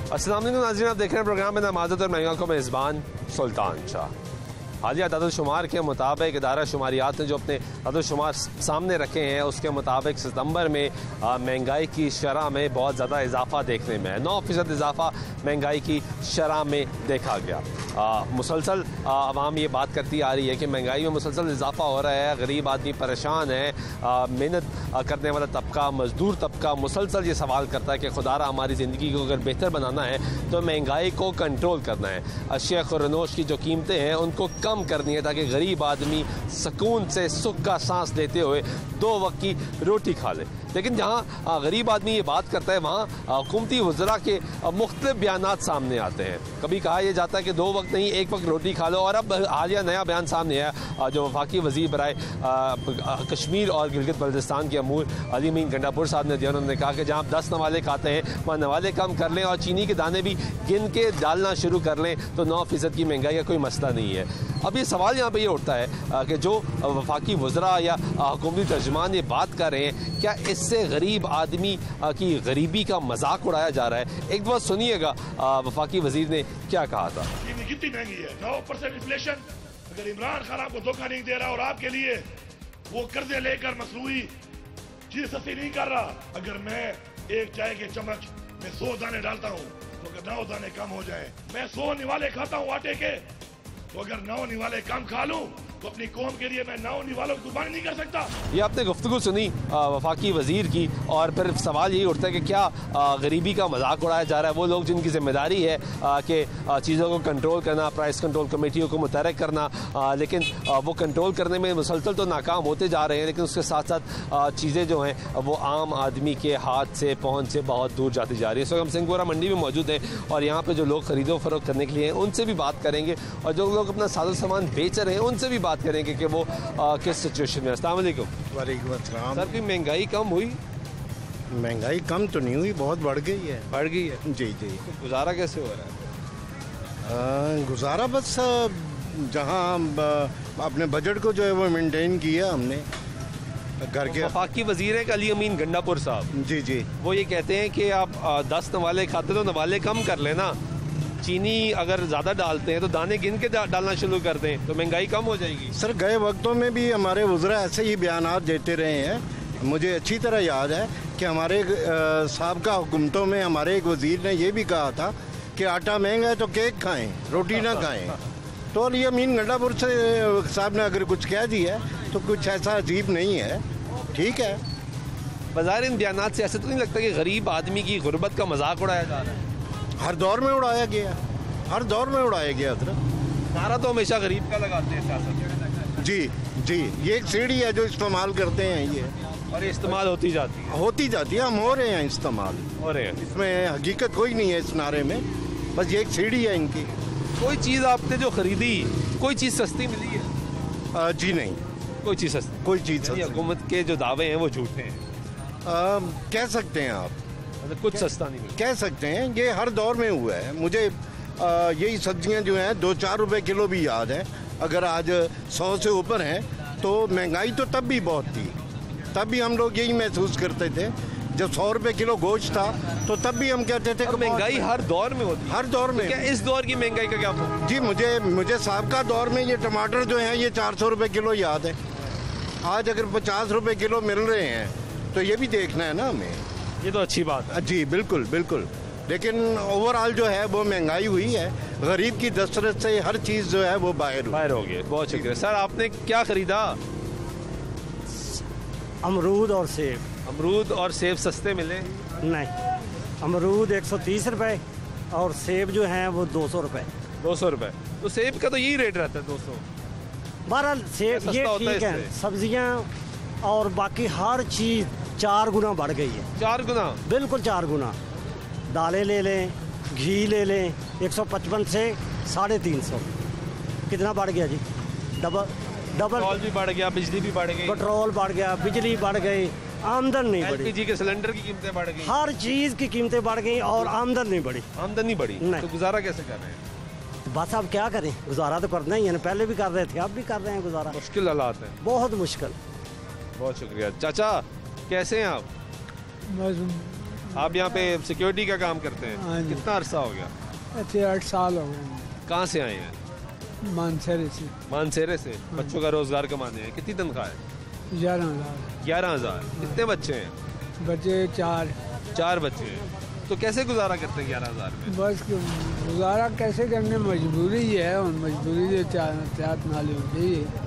अस्सलाम वालेकुम नाज़रीन, आप देख रहे हैं प्रोग्राम में नमाज़त और महंगा को मेज़बान सुल्तान शाह। हालिया दादुशुमार के मुताबिक इदारा शुमारियात ने जो अपने दादुशुमार सामने रखे हैं उसके मुताबिक सितंबर में महंगाई की शरह में बहुत ज़्यादा इजाफा देखने में है। 9% इजाफा महंगाई की शरह में देखा गया। मुसलसल आवाम ये बात करती आ रही है कि महंगाई में मुसलसल इजाफा हो रहा है, गरीब आदमी परेशान है। मेहनत करने वाला तबका, मजदूर तबका मुसलसल ये सवाल करता है कि खुदारा हमारी ज़िंदगी को अगर बेहतर बनाना है तो महंगाई को कंट्रोल करना है। अशिया खुरनोश की जो कीमतें हैं उनको कम करनी है ताकि गरीब आदमी सुकून से सुख का सांस लेते हुए 2 वक्त की रोटी खा ले। लेकिन जहाँ गरीब आदमी ये बात करता है वहाँ हुकूमती वज़रा के मुख्तलिफ बयानात सामने आते हैं। कभी कहा यह जाता है कि 2 वक्त नहीं 1 वक्त रोटी खा लो, और अब हालिया नया बयान सामने आया जो वफाकी वज़ीर बराए कश्मीर और गिलगित बल्तिस्तान के अमूर अली अमीन गंडापुर साहब ने दिया। उन्होंने कहा कि जहाँ आप 10 नवाले खाते हैं वहाँ नवाले कम कर लें और चीनी के दाने भी गिन के डालना शुरू कर लें तो 9% की महंगाई का कोई मसला नहीं है। अब ये सवाल यहाँ पे ये उठता है कि जो वफाकी वज़रा या हुकूमती तर्जुमान ये बात कर रहे हैं, क्या इससे गरीब आदमी की गरीबी का मजाक उड़ाया जा रहा है? एक बार सुनिएगा वफाकी वज़ीर ने क्या कहा था। कितनी महंगी है, 9% इन्फ्लेशन। अगर इमरान खान आपको धोखा नहीं दे रहा और आपके लिए वो कर्जे लेकर मसनूई चीज सस्ती नहीं कर रहा, अगर मैं एक चाय के चम्मच में 100 दाने डालता हूँ तो अगर 9 दाने कम हो जाए, मैं 100 निवाले खाता हूँ आटे के, तो अगर 9 निवाले कम खा लूं तो अपनी कौम के लिए मैं 9 निवालों की कुर्बानी नहीं कर सकता। ये आपने गुफ्तगू सुनी वफाकी वज़ीर की, और फिर सवाल यही उठता है कि क्या गरीबी का मजाक उड़ाया जा रहा है? वो लोग जिनकी जिम्मेदारी है कि चीज़ों को कंट्रोल करना, प्राइस कंट्रोल कमेटियों को मुतहरक करना, लेकिन वो कंट्रोल करने में मुसलसल तो नाकाम होते जा रहे हैं, लेकिन उसके साथ साथ चीज़ें जो हैं वो आम आदमी के हाथ से पहुँच से बहुत दूर जाती जा रही है। इस वक्त हम सिंहपुरा मंडी में मौजूद हैं और यहाँ पर जो लोग खरीदो फरोख्त करने के लिए हैं उनसे भी बात करेंगे, और जो लोग अपना साजो सामान बेच रहे हैं उनसे भी बात करेंगे कि वो किस सिचुएशन में। अस्सलाम वालेकुम। वालेकुम अस्सलाम। सर, की महंगाई कम हुई? महंगाई कम तो नहीं हुई, बहुत बढ़ गई है। बढ़ गई है? जी जी। गुजारा कैसे हो रहा है? गुजारा बस जहाँ अपने बजट को जो है वो मेंटेन किया हमने घर के। वफाकी वज़ीर है अली अमीन गंडापुर साहब। जी जी। वो ये कहते हैं कि आप 10 नवाले खाते तो नवाले कम कर लेना, चीनी अगर ज़्यादा डालते हैं तो दाने गिन के डालना शुरू कर दें तो महंगाई कम हो जाएगी। सर, गए वक्तों में भी हमारे वज़रा ऐसे ही बयानात देते रहे हैं। मुझे अच्छी तरह याद है कि हमारे साबका हुकूमतों में हमारे एक वज़ीर ने यह भी कहा था कि आटा महंगा है तो केक खाएं, रोटी ना खाएं। तो अली अमीन गंडापुर से साहब ने अगर कुछ कह दिया तो कुछ ऐसा अजीब नहीं है, ठीक है। बाज़ार इन बयानात से ऐसा तो नहीं लगता कि गरीब आदमी की गुर्बत का मजाक उड़ाया जा रहा है? हर दौर में उड़ाया गया, हर दौर में उड़ाया गया। नारा तो हमेशा गरीब का लगाते हैं सियासत। जी जी, ये एक सीढ़ी है जो इस्तेमाल करते हैं ये, और ये इस्तेमाल होती जाती है। हम हो रहे हैं इस्तेमाल, हो रहे हैं। इसमें हकीकत कोई नहीं है इस नारे में, बस ये एक सीढ़ी है इनकी। कोई चीज़ आपने जो खरीदी, कोई चीज़ सस्ती मिली है? जी नहीं, कोई चीज़ सस्ती, कोई चीज़ हुकूमत के जो दावे हैं वो झूठे हैं कह सकते हैं आप, कुछ सस्ता नहीं मिला कह सकते हैं। ये हर दौर में हुआ है। मुझे यही सब्जियां जो हैं 2-4 रुपए किलो भी याद है। अगर आज 100 से ऊपर हैं तो महंगाई तो तब भी बहुत थी, तब भी हम लोग यही महसूस करते थे। जब 100 रुपए किलो गोश्त था तो तब भी हम कहते थे कि महंगाई हर दौर में होती है। हर दौर में। क्या इस दौर की महंगाई का क्या मतलब? जी, मुझे साहबका दौर में ये टमाटर जो हैं ये 400 रुपए किलो याद है। आज अगर 50 रुपए किलो मिल रहे हैं तो ये भी देखना है ना हमें। ये तो अच्छी बात है। जी बिल्कुल बिल्कुल, लेकिन ओवरऑल जो है वो महंगाई हुई है। गरीब की दस्तरस से हर चीज़ जो है वो बाहर हो गई। बहुत शुक्रिया सर। आपने क्या खरीदा? अमरूद और सेब। अमरूद और सेब सस्ते मिले? नहीं, अमरूद 130 रुपए और सेब जो हैं वो 200 रुपए। 200 रुपए? तो सेब का तो यही रेट रहता है 200। बहरहाल सेब ये ठीक है, सब्जियां और बाकी हर चीज़ 4 गुना बढ़ गई है। 4 गुना? बिल्कुल 4 गुना। दालें ले लें, घी ले लें, 155 से 350। कितना बढ़ गया जी? डबल। पेट्रोल भी बढ़ गया, बिजली भी बढ़ गई। पेट्रोल बढ़ गया, बिजली बढ़ गई, आमदन नहीं बढ़ी। एलपीजी के सिलेंडर की कीमतें बढ़ गई। हर चीज़ की कीमतें बढ़ गई और आमदन नहीं बढ़ी। आमदनी बढ़ी नहीं। तो गुजारा कैसे कर रहे हैं? बस अब क्या करें, गुजारा तो करना ही है। पहले भी कर रहे थे, अब भी कर रहे हैं गुजारा। मुश्किल हालात है, बहुत मुश्किल। बहुत शुक्रिया। चाचा कैसे हैं आप? आप यहाँ पे सिक्योरिटी का काम करते हाँ हैं, जी। कितना अरसा हो गया? अच्छे 8 साल हो गए। कहाँ से आए हैं? मानसरे से। मानसेरे से। बच्चों का रोजगार कमाने हैं। कितनी तनख्वाह है? 11,000। 11,000। कितने बच्चे हैं? बच्चे 4। 4 बच्चे हैं। तो कैसे गुजारा करते हैं 11,000 में? बस गुजारा कैसे करने, मजबूरी है और मजबूरी से चाहत नाली होती है।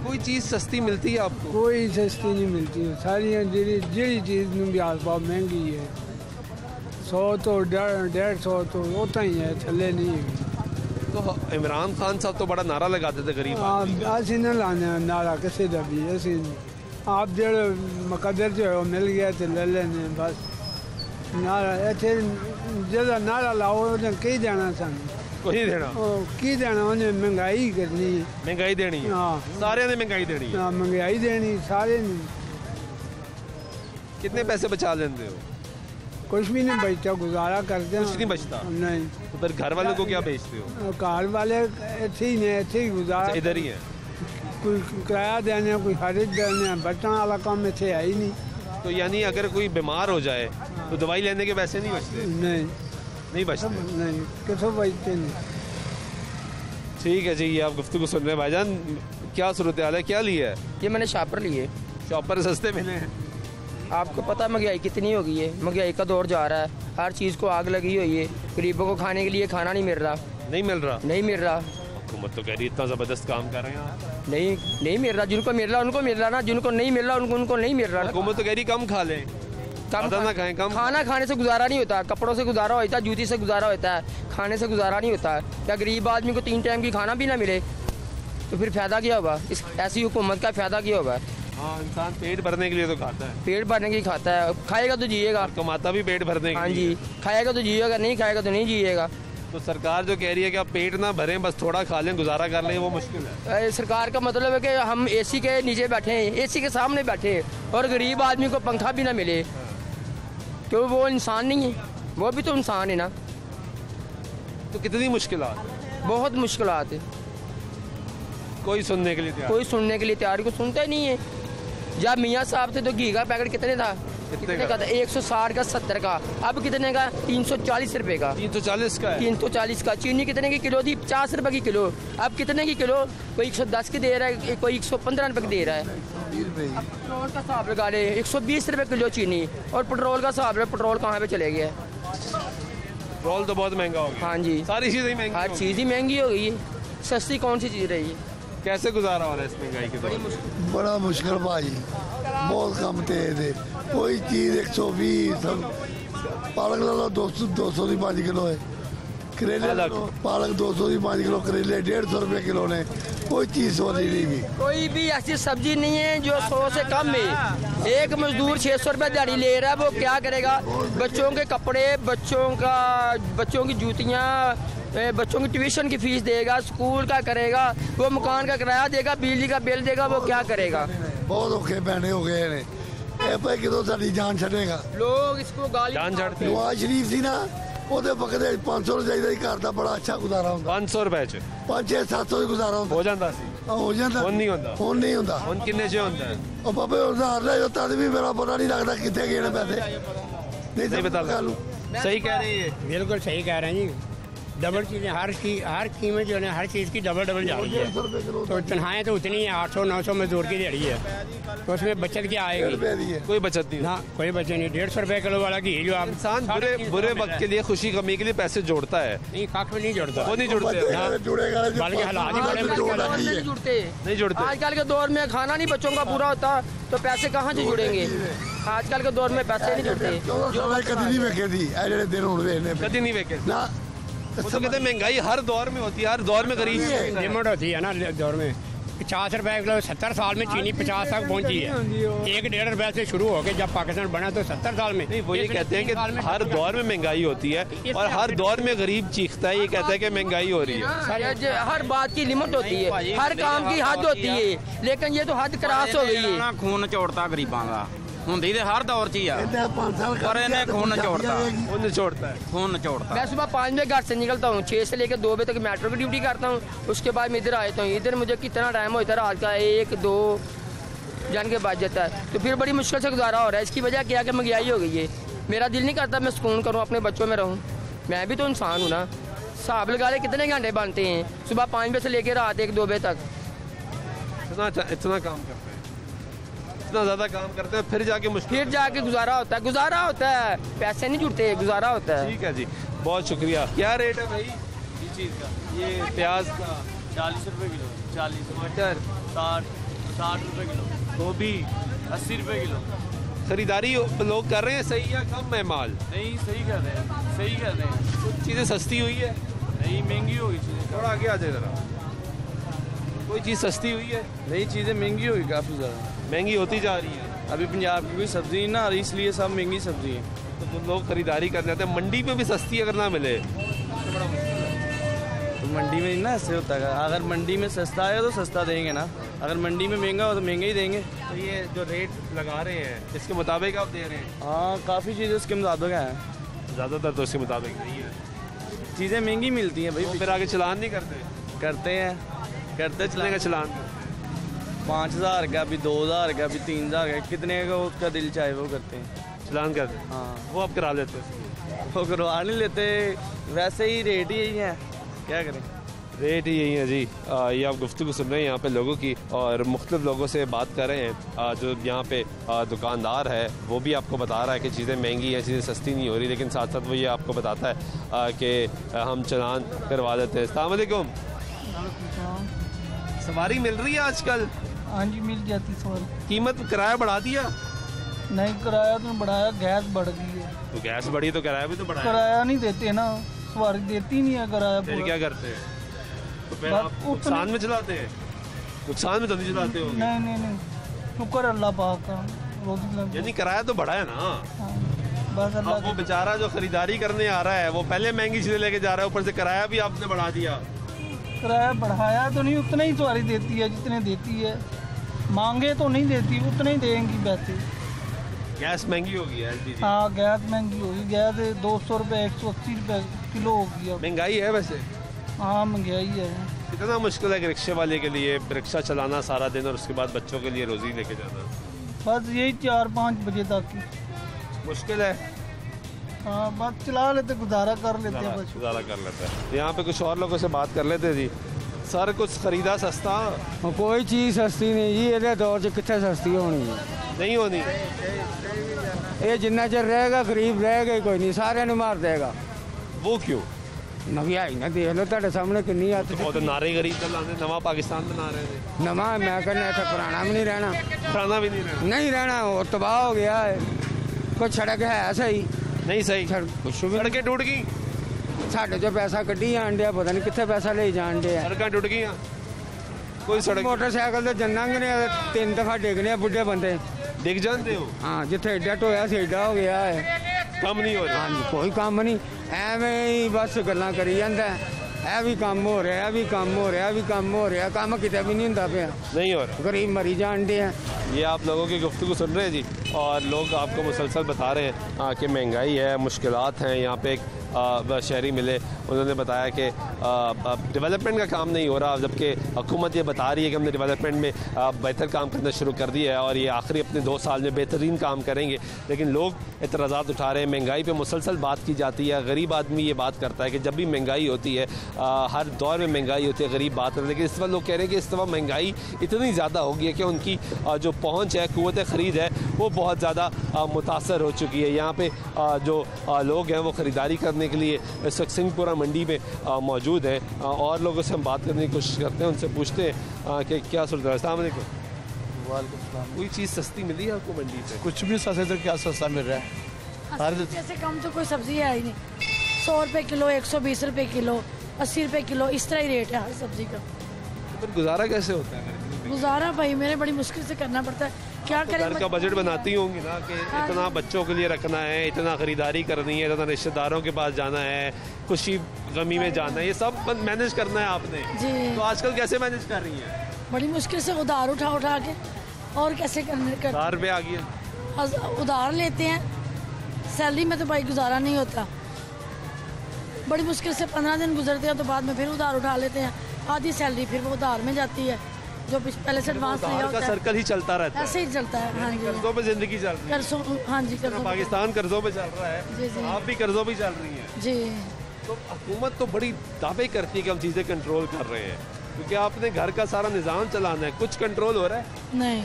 कोई चीज़ सस्ती मिलती है आपको? कोई सस्ती नहीं मिलती, सारी जी चीज़ भी आसपास महंगी है। 100 तो 150 तो होता ही है, थले नहीं है। तो इमरान खान साहब तो बड़ा नारा लगाते थे गरीब आदमी का। ਅਸੀਂ ਨਾ ਲਾਣੇ ਨਾਰਾ ਕਿਸੇ ਦਾ ਵੀ, ਅਸੀਂ ਆਪ ਜਿਹੜੇ ਮੁਕੱਦਰ ਚ ਉਹ ਮਿਲ ਗਿਆ ਤੇ ਲੈ ਲੈਣੇ ਬਸ। ਨਾਰਾ ਇੱਥੇ ਜਿਹੜਾ ਨਾਰਾ ਲਾਓ ਉਹਨੇ ਕੀ ਦੇਣਾ ਸਾਨੂੰ? कोई नहीं देना। ਉਹ ਕੀ ਦੇਣਾ ਉਹਨੇ? ਮਹਿੰਗਾਈ ਕਰਨੀ ਹੈ। महंगाई देनी है। हाँ। सारे ने महंगाई देनी है। ਹਾਂ ਮਹਿੰਗਾਈ ਦੇਣੀ ਸਾਰੇ ਨੂੰ। कितने पैसे बचा लेते हो? कुछ भी नहीं बचता, गुजारा करते हैं। कुछ नहीं बचता? नहीं। तो फिर घर वालों को क्या बेचते हो? घर वाले ਇੱਥੇ ਹੀ ਨੇ, ਇੱਥੇ ਹੀ ਗੁਜ਼ਾਰਾ। इधर ही है। कोई किराया देने, कोई खरीद देने, बचने वाला काम ਇੱਥੇ है ही नहीं। तो यानी अगर कोई बीमार हो जाए तो दवाई लेने के पैसे नहीं बचते? नहीं बचते। नहीं किसों बचते नहीं। ठीक है जी, ये आप गुफ्तगू सुन रहे हैं। भाईजान क्या सूरत हाल है, क्या लिया है? ये मैंने शॉपर लिए। शॉपर सस्ते मिले हैं? आपको पता महंगाई कितनी हो गई है, महंगाई का दौर जा रहा है, हर चीज़ को आग लगी हुई है। गरीबों को खाने के लिए खाना नहीं मिल रहा। नहीं मिल रहा? नहीं मिल रहा। हुकूमत तो कह रही है इतना ज़बरदस्त काम कर रहे हैं आप। नहीं मिल रहा। जिनको मिल रहा उनको मिल रहा ना, जिनको नहीं मिल रहा उनको नहीं मिल रहा। हुकूमत तो कह रही कम खा लें, ज़्यादा ना खाएं, कम। खाना खाने से गुजारा नहीं होता, कपड़ों से गुजारा होता है, जूती से गुजारा होता है, खाने से गुजारा नहीं होता। क्या गरीब आदमी को 3 टाइम की खाना भी ना मिले तो फिर फ़ायदा क्या होगा? इस ऐसी हुकूमत का फ़ायदा क्या होगा? हाँ, इंसान पेट भरने के लिए तो खाता है। पेट भरने की खाता है, खाएगा तो जिएगा। कमाता भी पेट भरने हाँ के जी, लिए। खाएगा तो जिएगा, नहीं खाएगा तो नहीं जिएगा। तो सरकार जो कह रही है कि आप पेट ना भरें, बस थोड़ा खा लें, गुजारा कर लें, वो मुश्किल है। सरकार का मतलब है कि हम एसी के नीचे बैठे हैं, एसी के सामने बैठे हैं और गरीब आदमी को पंखा भी ना मिले, क्यों? वो इंसान नहीं है, वो भी तो इंसान है ना। तो कितनी मुश्किलात? बहुत मुश्किलात है। कोई सुनने के लिए तैयार? कोई सुनने के लिए तैयार, को सुनता ही नहीं है। जब मियाँ साहब थे तो घी का पैकेट कितने था? कितने का था? 160 का, 70 का। अब कितने का? 340 रुपए का। 340 का है? 340 का। चीनी कितने की किलो थी? 50 रुपए की किलो। अब कितने की किलो? कोई 110 की दे रहा है, कोई 115 रुपए की दे रहा है। अब पेट्रोल का हिसाब लगा ले, 120 रुपए किलो चीनी। और पेट्रोल का हिसाब है, पेट्रोल कहाँ पे चले गया? पेट्रोल तो बहुत महंगा हो गया। हाँ जी, सारी चीज़ें महंगी हर हो चीज़ ही महंगी हो गई है। सस्ती कौन सी चीज़ रही है? गई। कैसे गुजारा हो रहा है इस महंगाई के दौर में? बड़ा मुश्किल भाई, बहुत कम तेज है। कोई चीज़ 120, सब पालक ला लो 200 की 5 किलो है। करेले ला लो, पालक 200 की 5 किलो, करेले 150 रुपये किलो ने। कोई चीज़ सौदी नहीं भी। कोई भी ऐसी सब्जी नहीं है जो 100 से कम है। एक मजदूर 600 रुपये दिहाड़ी ले रहा है, वो क्या करेगा? बच्चों के कपड़े, बच्चों की जूतियाँ, बच्चों की ट्यूशन की फीस देगा, स्कूल का करेगा, वो मकान का किराया देगा, बिजली का बिल देगा, वो क्या करेगा? बहुत औखे बहने हो गए ने। ਇਹ ਭਾਈ ਕਿਦੋਂ ਸਾਡੀ ਜਾਨ ਛੱਡੇਗਾ? लोग इसको गाली जान छाड़ते हैं। ਨਵਾਜ਼ ਸ਼ਰੀਫ ਸੀ ਨਾ, ਉਹਦੇ ਬਕਦੇ 500 ਰੁਪਏ ਚਾਹੀਦਾ ਸੀ, ਘਰ ਦਾ ਬੜਾ ਅੱਛਾ ਗੁਜ਼ਾਰਾ ਹੁੰਦਾ। 500 रुपए च 500 700 ਦੀ ਗੁਜ਼ਾਰਾ ਹੁੰਦਾ। हो जाता सी। ਹੋ ਜਾਂਦਾ। ਹੁਣ ਨਹੀਂ ਹੁੰਦਾ। ਹੁਣ ਨਹੀਂ ਹੁੰਦਾ। ਹੁਣ किन्ने च होता है? ਉਹ ਬਾਬੇ ਉਧਾਰ ਲੈ ਤਦ ਵੀ ਮੇਰਾ ਪਤਾ ਨਹੀਂ ਲੱਗਦਾ ਕਿੱਥੇ ਗਏ ਨੇ ਪੈਸੇ। नहीं पता लगा। सही कह रही है। बिल्कुल सही कह रहे हैं जी। डबल चीज़ें, हर कीमत जो है हर चीज़ की डबल जा रही है। तो तनख्वाहें तो उतनी है, 800-900 मजदूर की दिहाड़ी है, तो उसमें बचत क्या आएगी? कोई बचत नहीं। ना कोई बचत नहीं। 150 रुपये किलो वाला घी जो आप इंसान बुरे वक्त के लिए, खुशी गमी के लिए पैसे जोड़ता है। नहीं, कख भी नहीं जोड़ता। वो नहीं जुड़ते। जुड़ेगा बल्कि हालात ही बड़े नहीं जुड़ते। नहीं जुड़ते। आजकल के दौर में खाना नहीं बच्चों का पूरा होता तो पैसे कहाँ से जुड़ेंगे? आजकल के दौर में पैसे नहीं जुड़ते। कभी नहीं वेखे थी ए जेड़े दिन हुण वेखने पे। कभी नहीं वेखे। ना वो तो कहते हैं महंगाई हर दौर में होती है, हर दौर में गरीब लिमिट होती है ना दौर में। 50 रुपए किलो 70 साल में चीनी 50 तक पहुंची है। 1-1.5 रुपए से शुरू होकर जब पाकिस्तान बना तो 70 साल में। नहीं, वो ये कहते हैं कि हर दौर में महंगाई होती है और हर दौर में गरीब चीखता है, ये कहता है कि महंगाई हो रही है। हर बात की लिमिट होती है, हर काम की हद होती है, लेकिन ये तो हद क्रॉस हो गई है। खून नचोड़ता गरीबां ਦਾ ਹੁੰਦੀ ਤੇ ਹਰ ਦੌਰ 'ਚ ਹੀ ਆ, ਇਹਨੇ 5 साल पर इन्हें खून नचोड़ता। वो निचोड़ता है। खून नचोड़ता। मैं सुबह 5 बजे घर से निकलता हूँ, 6 से लेकर 2 बजे तक मेट्रो की ड्यूटी करता हूँ। उसके बाद मैं इधर आता हूँ। इधर मुझे कितना टाइम होता है? रात का 1-2 जान के बाद जाता है, तो फिर बड़ी मुश्किल से गुजारा हो रहा है। इसकी वजह क्या है कि महंगाई हो गई है। मेरा दिल नहीं करता मैं सुकून करूँ, अपने बच्चों में रहूँ। मैं भी तो इंसान हूँ ना। हिसाब लगा ले कितने घंटे बनते हैं, सुबह 5 बजे से लेकर रात 1-2 बजे तक। इतना काम करते हैं, इतना ज़्यादा काम करते हैं, फिर जाके गुजारा होता है, पैसे नहीं जुड़ते, गुजारा होता है। ठीक है जी, बहुत शुक्रिया। क्या रेट है भाई इस चीज़ का? ये प्याज का 40 रुपये किलो, 40। टमाटर 60 रुपये किलो, गोभी 80 रुपये किलो। खरीदारी लोग कर रहे हैं सही या कम है माल? नहीं, सही कर रहे हैं, सही कर रहे हैं। कुछ चीज़ें सस्ती हुई है? नहीं, महंगी होगी चीज़ें। थोड़ा आगे आ जाए ज़रा। कोई चीज़ सस्ती हुई है? नहीं, चीज़ें महंगी होगी, काफ़ी ज़्यादा महंगी होती जा रही है। अभी पंजाब की कोई सब्ज़ी नहीं ना आ रही, इसलिए सब महंगी सब्ज़ी है। तो लोग खरीदारी करने आते हैं, मंडी पे भी सस्ती अगर ना मिले तो मंडी में नहीं ना ऐसे होता है। अगर मंडी में सस्ता है तो सस्ता देंगे ना, अगर मंडी में महंगा हो तो महंगा ही देंगे। तो ये जो रेट लगा रहे हैं इसके मुताबिक आप दे रहे हैं? हाँ, काफ़ी चीज़ें उसके मुताबिक हैं, ज़्यादातर तो इसके मुताबिक नहीं है। चीज़ें महंगी मिलती हैं भाई। तो फिर आगे चलान नहीं करते? करते हैं, करते कितने का चलान? 5000 का, अभी 2000 का, अभी 3000 का, कितने का उसका दिल चाहे वो करते हैं, चलान करते हैं। हाँ, वो आप करा लेते हैं? वो करवा नहीं लेते, वैसे ही रेट ही यही है, क्या करें। रेट ही यही है जी। ये आप गुफ्तगू सुन रहे हैं यहाँ पे लोगों की, और मुख्तलिफ लोगों से बात कर रहे हैं। जो यहाँ पे दुकानदार है वो भी आपको बता रहा है कि चीज़ें महंगी हैं, चीज़ें सस्ती नहीं हो रही, लेकिन साथ साथ वो ये आपको बताता है कि हम चलान करवा देते हैं। अस्सलाम वालेकुम। सवारी मिल रही है आजकल? हाँ जी, मिल जाती सवारी। कीमत किराया बढ़ा दिया? नहीं, किराया तो बढ़ाया, गैस बढ़ गई है। तो गैस बढ़ी तो किराया भी तो बढ़ाया? किराया नहीं देते ना, सवारी देती नहीं है किराया। फिर क्या करते हैं? तो फिर आप नुकसान में चलाते हैं? नुकसान में तो नहीं चलाते हो? नहीं, शुक्र अल्लाह पाक का, रोजी यानी किराया तो बढ़ा है ना। हाँ, बस अल्लाह। वो बेचारा जो खरीदारी करने आ रहा है वो पहले महंगी चीजें लेके जा रहा है, ऊपर से किराया भी आपने बढ़ा दिया। किराया बढ़ाया तो नहीं, उतना ही सवारी देती है जितने देती है, मांगे तो नहीं देती, उतने ही देंगी वैसे। गैस महंगी होगी है LPG? हाँ, गैस महंगी होगी, गैस 200 रुपये 180 रुपये किलो होगी अब। महंगाई है वैसे? हाँ, महंगाई है। कितना मुश्किल है कि रिक्शे वाले के लिए रिक्शा चलाना सारा दिन और उसके बाद बच्चों के लिए रोजी लेके जाना? बस यही 4-5 बजे तक की मुश्किल है। हाँ, बस चला लेते, गुजारा कर लेते हैं, बस गुजारा कर लेते हैं। यहाँ पे कुछ और लोगों से बात कर लेते जी। सर, कुछ खरीदा सस्ता? कोई चीज़ सस्ती नहीं जी, ये दौर च कितने सस्ती होनी है? नहीं होनी। ये जिन्ना चर रहेगा गरीब रहेगा ही कोई नहीं, सारे ने मार देगा। वो क्यों? महंगाई ना देख लो, तेरे सामने कितनी आती है। तो नारे गरीब चलाने, नवा पाकिस्तान बना रहे थे। नवा मैं कहना इतना पुराना भी नहीं रहना। पुराना भी नहीं रहना, वो तबाह हो गया है। कुछ सड़क है सही नहीं, सही सड़कें टूट गई, साढ़े जो पैसा कड्ढी जान दिया, पता नहीं कितने पैसा ले जान दिया। सड़कें टूट गई, कोई सड़क। मोटरसाइकिल तो जन्नांगे 3 दफा डिगने बुढ़े बंदे डिग जाते हो। हाँ, जिथे एडा टोया से एडा हो गया है, कम नहीं हो रहा। हाँ जी, कोई काम नहीं, एवं ही बस गल्लां करी जांदा है। ਇਹ भी काम हो रहा, भी काम हो रहा, भी काम हो रहा, काम कितने भी नहीं होता पे, नहीं हो रहा, गरीब मरी जान दे हैं। ये आप लोगों की गुफ्तगू सुन रहे हैं जी, और लोग आपको मुसलसल बता रहे हैं कि महंगाई है, मुश्किलात हैं। यहाँ पे एक शहरी मिले, उन्होंने बताया कि डेवलपमेंट का काम नहीं हो रहा, जबकि हुकूमत ये बता रही है कि हमने डेवलपमेंट में बेहतर काम करना शुरू कर दिया है और ये आखिरी अपने 2 साल में बेहतरीन काम करेंगे। लेकिन लोग एतराज़ात उठा रहे हैं, महंगाई पे मुसलसल बात की जाती है। गरीब आदमी ये बात करता है कि जब भी महंगाई होती है, हर दौर में महंगाई होती है, गरीब बात करते हैं। लेकिन इस वक्त लोग कह रहे हैं कि इस दफ़ा महंगाई इतनी ज़्यादा हो गई है कि उनकी जो पहुँच है, क़ुव्वत ख़रीद है, वो बहुत ज़्यादा मुतासर हो चुकी है। यहाँ पे जो लोग हैं वो ख़रीदारी करने के लिए इस वक्त सिंहपुरा मंडी में मौजूद हैं, और लोगों से हम बात करने की कोशिश करते हैं, उनसे पूछते हैं कि क्या सूरत है। अस्सलाम वालेकुम। वालेकुम सलाम। कोई चीज़ सस्ती मिली है आपको मंडी से? कुछ भी सस्ते तो क्या सस्ता मिल रहा है, हर जैसे कम तो कोई सब्जी है ही नहीं। 100 रुपये किलो, 120 रुपये किलो, 80 रुपये किलो, इस तरह ही रेट है हर सब्जी का। फिर गुजारा कैसे होता है? गुजारा भाई मेरे बड़ी मुश्किल से करना पड़ता है, क्या करें। घर का बजट बनाती होंगी ना कि इतना बच्चों के लिए रखना है, इतना खरीदारी करनी है, इतना रिश्तेदारों के पास जाना है, खुशी गमी में जाना है, ये सब मैनेज करना है आपने जी। तो आजकल कैसे मैनेज कर रही है? बड़ी मुश्किल से उधार उठा के, और कैसे करने कर 1000 रुपये आ गया, उधार लेते हैं। सैलरी में तो भाई गुजारा नहीं होता, बड़ी मुश्किल से 15 दिन गुजरते हैं, तो बाद में फिर उधार उठा लेते हैं। आधी सैलरी फिर वो उधार में जाती है, जो पहले से एडवांस लिया होता है। सर्कल ही चलता रहता है, ऐसे ही चलता है। हाँ जी, कर्जों पे जिंदगी चल रही है। कर्जों, हाँ जी, कर्जों। पाकिस्तान कर्जों पे चल रहा है जी जी, आप भी कर्जों पे चल रही हैं जी। तो हुकूमत तो बड़ी दावे करती है कि हम चीज़ें कंट्रोल कर रहे हैं, क्योंकि आपने घर का सारा निज़ाम चलाना है। कुछ कंट्रोल हो रहा है? नहीं,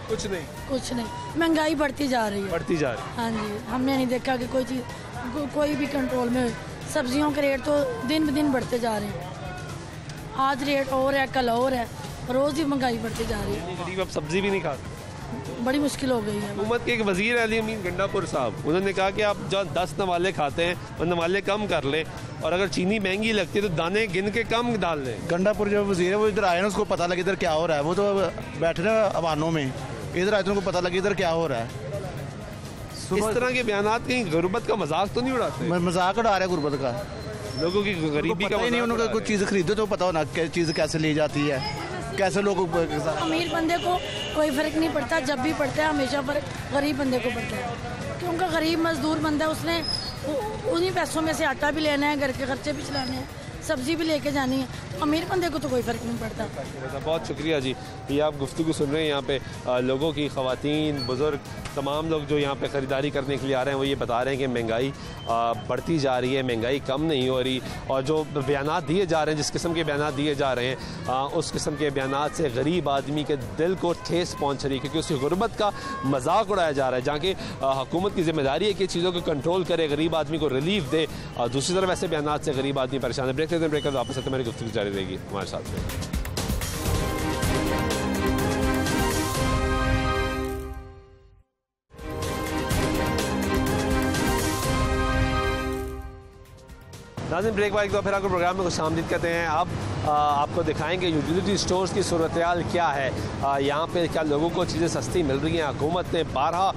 कुछ नहीं, कुछ नहीं। महंगाई बढ़ती जा रही है, बढ़ती जा रही है। हाँ जी, हमने नहीं देखा कि कोई चीज़ कोई भी कंट्रोल में। सब्जियों के रेट तो दिन ब दिन बढ़ते जा रहे हैं। आज रेट और है, कल और है, रोज़ ही महंगाई बढ़ती जा रही है। गरीब अब सब्जी भी नहीं खाते, बड़ी मुश्किल हो गई है। हुकूमत के एक वजीर अली अमीन गंडापुर साहब, उन्होंने कहा कि आप जो 10 नवाले खाते हैं वो नवाले कम कर लें, और अगर चीनी महंगी लगती है तो दाने गिन के कम डाल लें। गंडापुर जो वजीर है वो इधर आए ना, उसको पता लगे इधर क्या हो रहा है। वो तो बैठे ना अवानों में, इधर आए तो उनको पता लगे इधर क्या हो रहा है। इस तरह के बयानात कहीं गुर्बत का मजाक तो नहीं उड़ाते? मजाक उड़ा रहा है गुर्बत का, लोगों की गरीबी का नहीं। उनको कुछ चीज़ खरीदो तो पता होना चीज़ कैसे ली जाती है, कैसे लोगों को। अमीर बंदे को कोई फर्क नहीं पड़ता, जब भी पड़ता है हमेशा फर्क गरीब बंदे को पड़ता है, क्योंकि गरीब मजदूर बंदा है, उसने उन्हीं पैसों में से आटा भी लेना है, घर के खर्चे भी चलाने हैं, सब्जी भी लेके जानी है। तो अमीर बंदे को तो कोई फ़र्क नहीं पड़ता। बहुत शुक्रिया जी। ये आप गुफ्तगू सुन रहे हैं यहाँ पे लोगों की, ख़वातीन, बुज़ुर्ग, तमाम लोग जो यहाँ पे ख़रीदारी करने के लिए आ रहे हैं वो ये बता रहे हैं कि महंगाई बढ़ती जा रही है, महंगाई कम नहीं हो रही। और जो बयानात दिए जा रहे हैं, जिस किस्म के बयानात दिए जा रहे हैं, उस किस्म के बयानात से गरीब आदमी के दिल को ठेस पहुँच रही है, क्योंकि उसकी गुर्बत का मजाक उड़ाया जा रहा है। जहाँ कि हुकूमत की जिम्मेदारी है कि चीज़ों को कंट्रोल करे, गरीब आदमी को रिलीफ दे, और दूसरी तरफ ऐसे बयानात से गरीब आदमी परेशान है। ब्रेक कर वापस आते हमारी गुफ्तगू जारी रहेगी हमारे साथ में। नाज़रीन, ब्रेक बाद फिर आपको प्रोग्राम में कुछ आमदीद कहते हैं। अब आपको दिखाएंगे यूटिलिटी स्टोर्स की सूरत हाल क्या है, यहाँ पे क्या लोगों को चीज़ें सस्ती मिल रही हैं। हुकूमत ने 12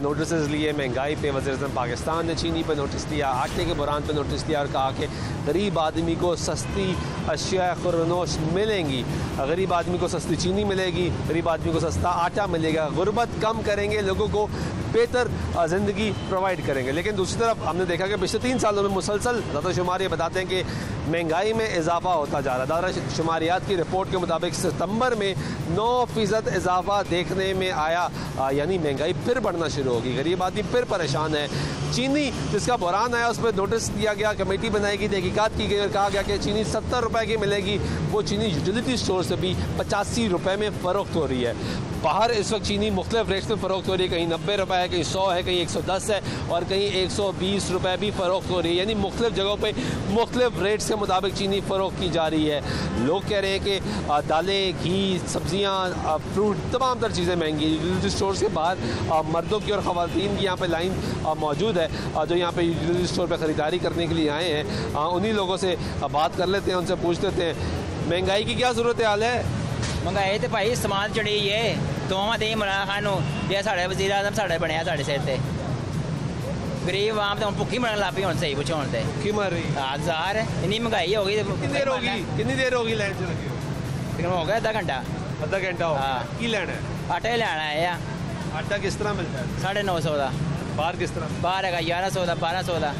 नोटिस लिए महंगाई पे। वज़ीर-ए-आज़म पाकिस्तान ने चीनी पे नोटिस लिया, आटे के बुरान पे नोटिस लिया, और कहा कि गरीब आदमी को सस्ती अशिया खुरनोश मिलेंगी, गरीब आदमी को सस्ती चीनी मिलेगी, गरीब आदमी को सस्ता आटा मिलेगा, गुर्बत कम करेंगे, लोगों को बेहतर ज़िंदगी प्रोवाइड करेंगे। लेकिन दूसरी तरफ हमने देखा कि पिछले 3 सालों में मुसलसल दादा शुमार ये बताते हैं कि महंगाई में इजाफा होता जा रहा है। दादा शुमारियात की रिपोर्ट के मुताबिक सितंबर में 9% इजाफा देखने में आया, यानी महंगाई फिर बढ़ना शुरू होगी, गरीब आदमी फिर परेशान है। चीनी जिसका बुरान आया उस पर नोटिस दिया गया, कमेटी बनाई गई, तहकीकात की गई और कहा गया कि चीनी 70 रुपये की मिलेगी। वो चीनी यूटिलिटी स्टोर से भी 85 रुपये में फ़रोख्त हो रही है। बाहर इस वक्त चीनी मुख्तलिफ रेट्स में फ़रोख्त हो रही है, कहीं 90 रुपये है, कहीं 100 है, कहीं 110 है, और कहीं 120 रुपये भी फ़रोख्त हो रही है। यानी मुख्तलिफ जगहों पे मुख्तलिफ रेट्स के मुताबिक चीनी फ़रोख्त की जा रही है। लोग कह रहे हैं कि दालें, घी, सब्जियाँ, फ्रूट, तमाम तर चीज़ें महंगी हैं। यूटिलिटी स्टोर के बाहर मर्दों की और ख़वातीन की यहाँ पे लाइन मौजूद है, जो यहाँ पे यूटिलिटी स्टोर पे ख़रीदारी करने के लिए आए हैं। उन्हीं लोगों से बात कर लेते हैं, उनसे पूछ लेते हैं महंगाई की क्या सूरत हाल है। महंगाई तो भाई समान चढ़ी है, दोवां दे इमरान खान ये साढ़े वज़ीर आज़म साढ़े बनया साढ़े सिर ते, गरीब आम तो भुखी मरन लग पई। सही पूछो हूँ तो मर रही हजार इन्नी महंगाई हो गई। कितनी देर होगी लाइन च लगे? तकरीबन हो गया आधा घंटा। आधा घंटा हो हाँ। की लेना है? आटा ही लेना है या आटा किस तरह मिलता है? 950 का। बाहर किस तरह? बाहर है 1100 का, 1200 का।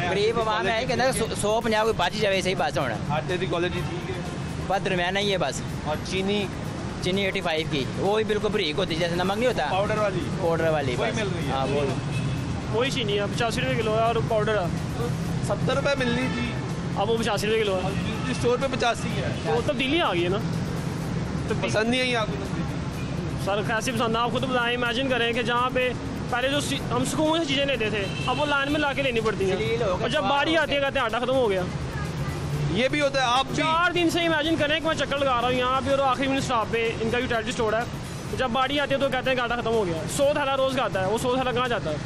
गरीब आवाम है कहना 150 कोई बच जाए, सही बस होना। आटे की क्वालिटी ठीक है, बस दरमियाना ही है बस। और चीनी 85 की, वो भी बिल्कुल बरीक होती है, जैसे नमक नहीं होता, पाउडर वाली वही मिल रही है। हाँ वही चीनी है 85 रुपये किलो है, और पाउडर है 70 रुपये मिलनी थी, अब वो 85 रुपये किलो है। स्टोर पे 85 है। तो तब्दीली आ गई है ना, तो पसंद नहीं आई आपको? सर कैसे पसंद, आप खुद बताएं। इमेजिन करें कि जहाँ पे पहले जो हम सुकून से चीज़ें लेते थे, अब वो लाइन में ला के लेनी पड़ती हैं, और जब बारी आती है कहते हैं आटा खत्म हो गया। ये भी होता है। आप 4 दिन से इमेजिन करें कि मैं चक्कर लगा रहा हूँ यहाँ पे, और आखिरी मिनट स्टॉप पे इनका यूटिलिटी स्टोर है, जब बारी आती है तो कहते हैं आटा खत्म हो गया। 100 थैला रोज़ का आता है, वो 100 थैला कहाँ जाता है?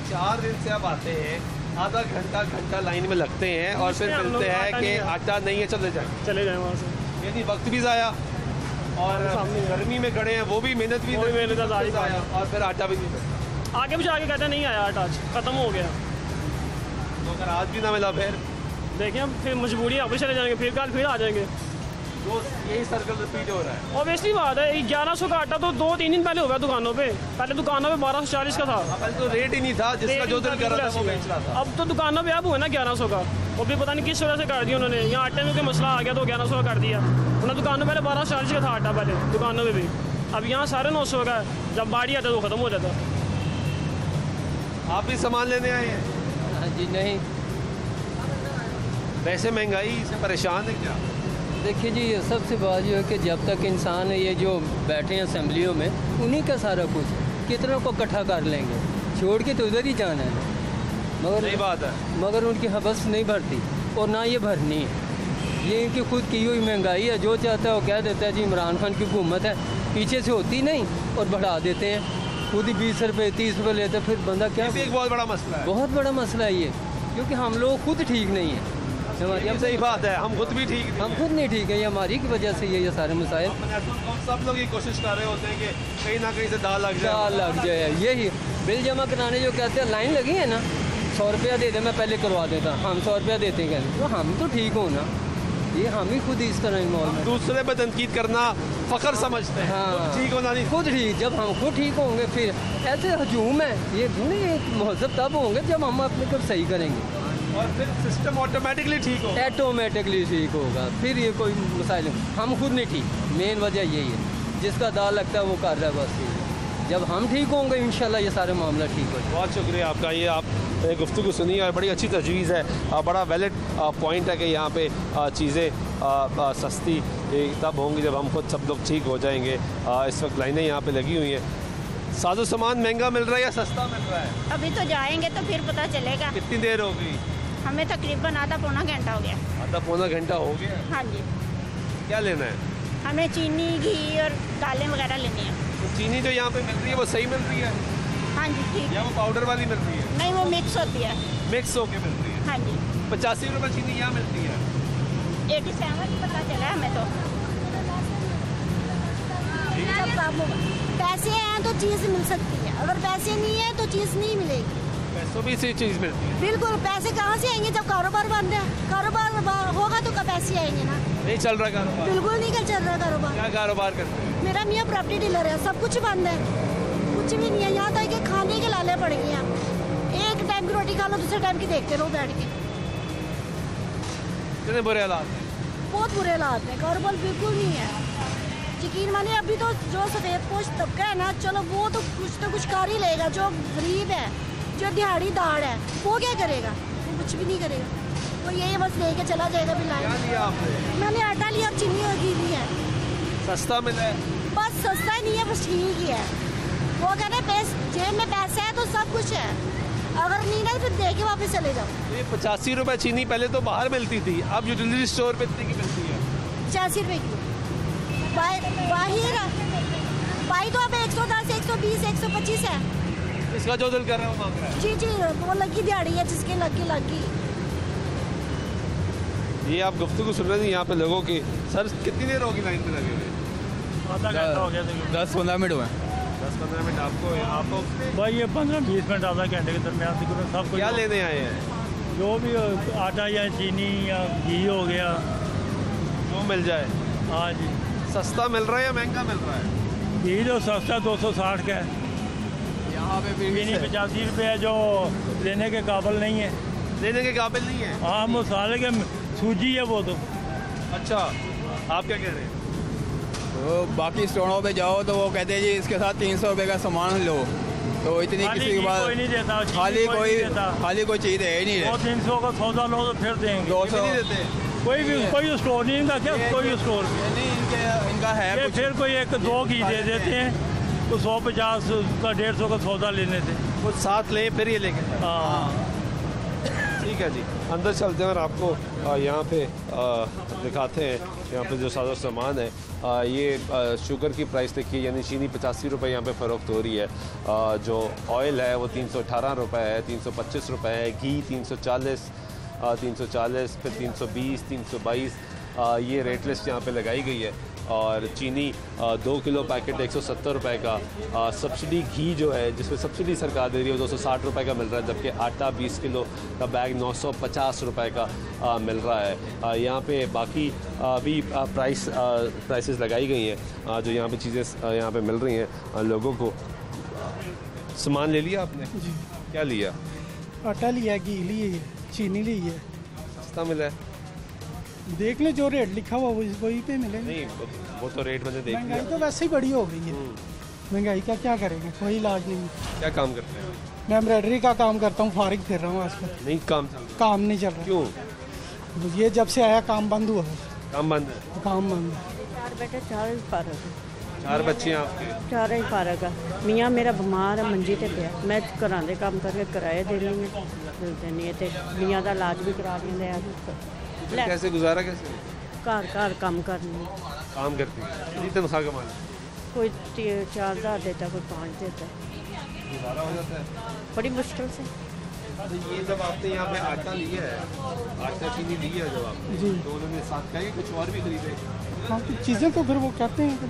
4 दिन से आप आते हैं, आधा घंटा लाइन में लगते हैं, और फिर मिलते हैं कि आटा नहीं है, चले जाए वहाँ से। यानी वक्त भी ज़ाया, और गर्मी में खड़े हैं, वो भी मेहनत भी ज़ाया, और फिर आटा भी नहीं मिला। आगे भी जाके कहते हैं नहीं आया आटा, आज खत्म हो गया। तो अगर आज भी ना मिला फिर देखें, हम फिर मजबूरी वापस चले जाएंगे, फिर कल फिर आ जाएंगे। यही सर्कल रिपीट हो रहा है। ऑब्वियसली बात है, 1100 का आटा तो 2-3 दिन पहले हो गया दुकानों पे। पहले दुकानों पे 1240 का था। पहले तो रेट ही नहीं था, जिसका जो दिल कर रहा था वो बेच रहा था। अब तो दुकानों पे अब हुआ ना 1100 का, वो भी पता नहीं किस वजह से कर दिया उन्होंने। यहाँ आटे में कोई मसला आ गया तो 1100 का कर दिया उन्होंने। दुकानों पहले 1240 का था आटा पहले दुकानों में भी, अब यहाँ 950 का है। जब बाड़ी आता तो ख़त्म हो जाता। आप भी सामान लेने आए हैं? जी नहीं, वैसे महंगाई से परेशान है क्या? देखिए जी, ये सबसे बात ये है कि जब तक इंसान ये जो बैठे हैं असेंबलियों में, उन्हीं का सारा कुछ कितनों को इकट्ठा कर लेंगे, छोड़ के तो उधर ही जाना है। मगर सही बात है, मगर उनकी हवस नहीं भरती और ना ये भरनी है। ये इनकी खुद की हुई महंगाई है। जो चाहता है वो कह देता है जी इमरान खान की हुकूमत है, पीछे से होती नहीं और बढ़ा देते हैं। खुद ही 20 रुपये 30 रुपये लेते, फिर बंदा क्या। एक बहुत बड़ा मसला है, बहुत बड़ा मसला है ये, क्योंकि हम लोग खुद ठीक नहीं है। सही बात है, हम खुद भी ठीक नहीं, हम खुद नहीं ठीक है। ये हमारी की वजह से ये सारे मसाइल। सब लोग ये कोशिश कर रहे होते हैं कि कहीं ना कहीं से दाल लग जाए। यही बिल जमा कराने जो कहते हैं लाइन लगी है ना, 100 रुपया दे दे, मैं पहले करवा देता। हम 100 रुपया देते हैं, तो हम तो ठीक हो ना। ये हम ही खुद इस तरह इन्वॉल्व हैं। दूसरे पर तनकीद करना फ़ख्र समझते हैं। हाँ, ठीक होना नहीं, खुद ठीक। जब हम खुद ठीक होंगे फिर ऐसे हजूम है ये महजब तब होंगे जब हम अपने को सही करेंगे और फिर सिस्टम ऑटोमेटिकली ठीक होगा। ऑटोमेटिकली ठीक होगा, फिर ये कोई मसाइल। हम खुद नहीं ठीक, मेन वजह यही है। जिसका दाल लगता है वो कर रहा है बस। जब हम ठीक होंगे इंशाल्लाह ये सारे मामला ठीक हो। बहुत शुक्रिया आपका, ये आप गुफ्तगू सुनी और बड़ी अच्छी तजवीज़ है। बड़ा वैलिड पॉइंट है कि यहाँ पे चीज़ें सस्ती तब होंगी जब हम खुद सब लोग ठीक हो जाएंगे। इस वक्त लाइनें यहाँ पे लगी हुई हैं। साजो सामान महंगा मिल रहा है या सस्ता मिल रहा है? अभी तो जाएंगे तो फिर पता चलेगा। कितनी देर हो गई? हमें तकरीबन आधा पौना घंटा हो गया। आधा पौना घंटा हो गया? हाँ जी। क्या लेना है? हमें चीनी, घी और दालें वगैरह लेनी है। तो चीनी जो यहाँ पे मिल रही है वो सही मिल रही है? हाँ जी ठीक। या वो पाउडर वाली मिल रही है? नहीं, वो मिक्स होती है। मिक्स होके मिल रही है? हाँ जी। 85 रुपये चीनी यहाँ मिलती है? 87 पता चला हमें तो। पैसे हैं तो चीज़ मिल सकती है, अगर पैसे नहीं है तो चीज़ नहीं मिलेगी। पैसों भी से चीज़ मिलती है? बिल्कुल। पैसे कहाँ से आएंगे जब कारोबार बंद है? कारोबार होगा तो पैसे आएंगे ना। नहीं चल रहा कारोबार? बिल्कुल नहीं चल रहा कारोबार। क्या कारोबार करते हैं? मेरा मियाँ प्रॉपर्टी डीलर है, सब कुछ बंद है, कुछ भी नहीं है। यहाँ तक कि खाने के लाले पड़ गए हैं। एक टाइम की रोटी खा लो, दूसरे टाइम की देखते रहो बैठ के। कितने बुरे हालात हैं? बहुत बुरे हालात हैं, कारोबार बिल्कुल नहीं है। यकीन मानिए अभी तो जो सफ़ेद पोश तबका है ना, चलो वो तो कुछ कर ही लेगा। जो गरीब है, जो दिहाड़ीदार है, वो क्या करेगा? वो कुछ भी नहीं करेगा, वो यही बस लेके चला जाएगा। मैंने आटा लिया, अब चीनी और घी ली है। सस्ता मिला है? बस सस्ता ही नहीं है, बस ठीक ही है। वो कहना पैसे जेब में पैसा है तो सब कुछ है, अगर नहीं ना फिर दे के वापस चले जाओ। ये 85 रुपये चीनी पहले तो बाहर मिलती थी, अब यूटिलिटी स्टोर पे इतनी की मिलती है? 85 रुपये की। बाई तो अब 110, 120, 125 है। इसका जो दिल कर रहा है वो मांग रहा है। जी जी, वो लगी दिहाड़ी है, जिसके लगी। ये आप गुफ्तगू सुन रहे थे यहाँ पे लोगों की। सर कितनी देर होगी लाइन में लगे हुए? आधा घंटा हो गया। 10-15 मिनट हुए। 10-15 मिनट आपको भाई ये 15-20 मिनट आधा घंटे के दरमियान सब क्या लेने आए हैं? जो भी आटा या चीनी या घी हो गया, जो मिल जाए। हाँ जी। सस्ता मिल रहा है या महंगा मिल रहा है? घी जो सस्ता 260 का है, यहाँ पे चीनी 85 रुपये है, जो लेने के काबिल नहीं है। लेने के काबिल नहीं है? हाँ, मसाले के सूजी है वो तो। अच्छा, आप क्या कह रहे हैं? तो बाकी स्टोरों पे जाओ तो वो कहते हैं जी इसके साथ 300 रुपये का सामान लो, तो इतनी किसी के पास कोई नहीं देता, खाली कोई चीज़ है ही नहीं। 200-300 का सौदा लो तो फिर देंगे। 200 नहीं देते कोई स्टोर नहीं इनका। क्या कोई स्टोर नहीं इनका है कुछ। फिर कोई 1-2 घी दे देते हैं तो 150 का 150 का सौदा लेने थे, कुछ साथ ले फिर ये लेके। हाँ ठीक है जी, अंदर चलते हैं और आपको यहाँ पे दिखाते हैं। यहाँ पे जो साजो सामान है, ये शुगर की प्राइस देखिए, यानी चीनी 85 रुपये यहाँ पे फ़रोख्त हो रही है। जो ऑयल है वो 318 रुपये है, 325 रुपये है। घी 340, 340, फिर 320, 322, ये रेट लिस्ट यहाँ पे लगाई गई है। और चीनी 2 किलो पैकेट 170 रुपये का। सब्सिडी घी जो है जिसमें सब्सिडी सरकार दे रही है 260 रुपये का मिल रहा है, जबकि आटा 20 किलो का बैग 950 रुपये का मिल रहा है। यहाँ पे बाकी भी प्राइसेस लगाई गई हैं जो यहाँ पे चीज़ें यहाँ पे मिल रही हैं लोगों को। सामान ले लिया आपने? जी। क्या लिया? आटा लिया, घी लिए, चीनी ली है। सस्ता मिला है? देख ले जो रेट लिखा हुआ वही पे मिलेगा। नहीं वो तो रेट मैंने देख लिया। महंगाई तो वैसे ही बड़ी हो गई है, महंगाई का क्या करेंगे, कोई इलाज नहीं। क्या काम करते हैं? मैं एम्ब्रॉयडरी का काम करता हूँ, फारिग फिर रहा हूँ आजकल। नहीं काम नहीं चल रहा। क्यों? ये जब से आया काम बंद हुआ है। काम बंद है? काम बंद है। 4 बेटे 4 फारग है। 4 बच्चे हैं आपके? 4 ही फारग है। मियाँ मेरा बीमार है, मंजी ते पिया। मैं घरां दे काम करके किराए देनी है, देनी है ते मियाँ का इलाज भी करा दिया। कैसे गुजारा कैसे? घर काम करनी। काम करती है? कितनी तनख्वाह कमानी? कोई 4,000 देता, कोई 5 देता। गुजारा हो जाता है? बड़ी मुश्किल से। ये जब आपने यहाँ पे आटा लिया है, आटा चीनी लिया है जब आपने, जी, तो उन्होंने साथ कहा कि कुछ और भी खरीदे? हाँ तो चीज़ें तो फिर वो कहते हैं कि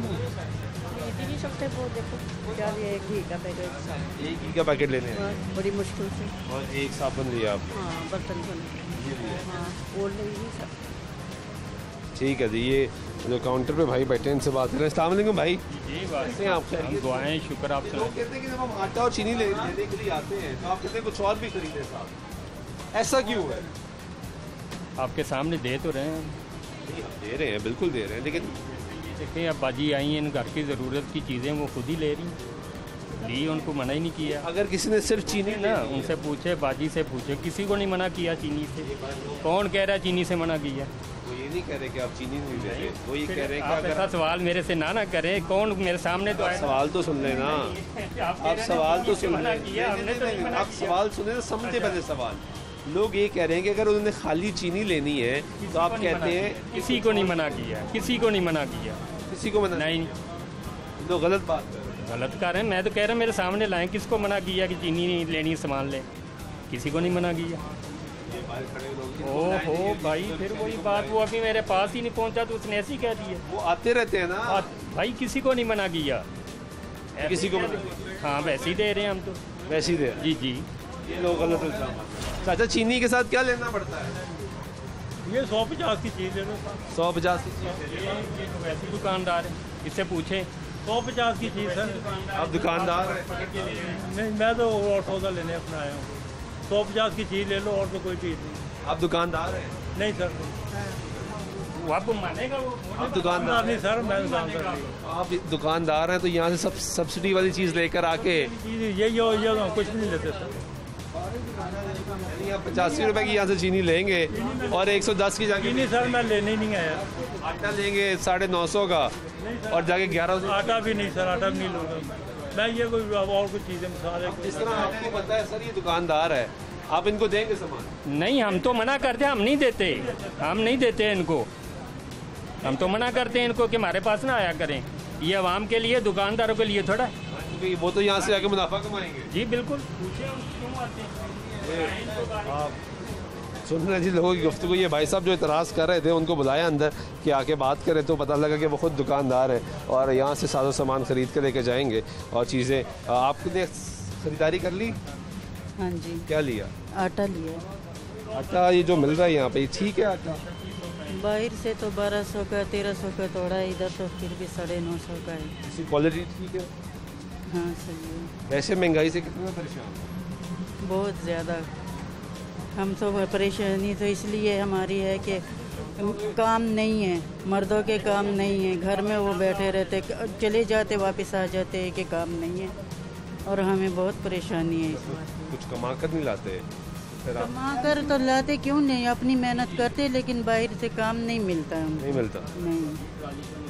नहीं सकते। वो देखो क्या लिया, एक घी का पैकेट, एक घी का पैकेट लेने हैं बड़ी मुश्किल से। और एक साबुन लिया आप? हाँ, बर्तन धोने। हाँ, वो नहीं सब। ठीक है जी। ये जो काउंटर पे भाई बैठे हैं इनसे बात करें। अस्सलाम वालेकुम भाई। जी कैसे हैं आप? दुआएं, शुक्र आप। लोग कहते हैं कि जब हम आटा और चीनी लेने के लिए आते हैं तो आप कहते हैं कुछ और भी खरीदे साहब, ऐसा क्यों है? आपके सामने दे तो रहे हैं। नहीं हम दे रहे हैं, बिल्कुल दे रहे हैं, लेकिन देखिए अब बाजी आई हैं, घर की ज़रूरत की चीज़ें वो खुद ही ले रही ली, उनको मना ही नहीं किया। अगर किसी ने सिर्फ चीनी ना, उनसे पूछे, बाजी से पूछे, किसी को नहीं मना किया चीनी से। कौन कह रहा है चीनी से मना किया? वो ये नहीं कह रहे कि आप चीनी नहीं ले रहे, वो ये कह रहे हैं कि आप ऐसा सवाल मेरे से ना करें। कौन मेरे सामने तो सवाल तो सुन लेना, आप सवाल तो सुन लें। आप सवाल सुने तो समझे पहले सवाल। लोग ये कह रहे हैं कि अगर उन्होंने खाली चीनी लेनी है तो आप कहते हैं किसी को नहीं मना किया, किसी को नहीं मना किया, किसी को मना नहीं। तो गलत बात है, गलत कर रहे हैं। मैं तो कह रहा हूँ मेरे सामने लाएं, किसको मना किया कि चीनी नहीं लेनी, सामान ले? किसी को नहीं मना किया। ओहो भाई, फिर वही बात, वो अभी मेरे पास ही नहीं पहुंचा तो उसने ऐसे ही कह दिया। वो आते रहते हैं ना भाई, किसी को नहीं मना किया। किसी को? हाँ वैसे ही दे रहे हैं हम तो, वैसे ही दे। जी जी। ये लोग गलत इल्जाम। चाचा चीनी के साथ क्या लेना पड़ता है? ये 150 की चीज़ है। 150 की चीज़? ये तो वैसे दुकानदार है, इससे पूछे। 150 की चीज़ है। आप दुकानदार हैं? नहीं, मैं तो और सौदा लेने अपना आया हूँ। 150 की चीज़ ले लो और तो कोई चीज़ नहीं। आप दुकानदार हैं? नहीं सर। वो आपको मानेगा वो? आप दुकानदार नहीं सर, मैं दुकानदार। आप दुकानदार हैं तो यहाँ से सब सब्सिडी वाली चीज़ लेकर आके ये कुछ भी नहीं लेते सर। 85 रुपए की यहाँ से चीनी लेंगे और 110 की जाके चीनी सर मैं लेने ही नहीं आया। आटा लेंगे 950 का और जाके 1100। आटा भी नहीं सर, आटा भी नहीं लूँगा मैं। ये कोई और कुछ चीज़ें मसाले जिस तरह आपको पता है सर ये दुकानदार है, आप इनको देंगे सामान? नहीं, हम तो मना करते हैं, हम नहीं देते, हम नहीं देते इनको। हम तो मना करते हैं इनको कि हमारे पास ना आया करें। ये आवाम के लिए, दुकानदारों के लिए थोड़ा, क्योंकि वो तो यहाँ से आके मुनाफा कमाएंगे। जी बिल्कुल। क्यों आते हैं? आप सुन रहे जी लोगों की गुफ्तगू। ये भाई साहब जो इतराज़ कर रहे थे उनको बुलाया अंदर कि आके बात करें, तो पता लगा कि वो खुद दुकानदार हैं और यहाँ से साजो सामान ख़रीद के लेके जाएंगे और चीज़ें। आपने ख़रीदारी कर ली? हाँ जी। क्या लिया? आटा लिया। आटा ये जो मिल रहा है यहाँ पे ठीक है आटा? बाहर से तो 1200 का 1300 का तोड़ा है, इधर तो फिर भी 950 का है। इसकी क्वालिटी ठीक है? हाँ सही है। वैसे महंगाई से कितना परेशान? बहुत ज़्यादा। हम तो परेशानी तो इसलिए हमारी है कि काम नहीं है, मर्दों के काम नहीं है, घर में वो बैठे रहते, चले जाते वापस आ जाते कि काम नहीं है और हमें बहुत परेशानी है इस बात। कुछ कमा कर नहीं लाते? कमा कर तो लाते क्यों नहीं, अपनी मेहनत करते, लेकिन बाहर से काम नहीं मिलता है। नहीं मिलता? नहीं,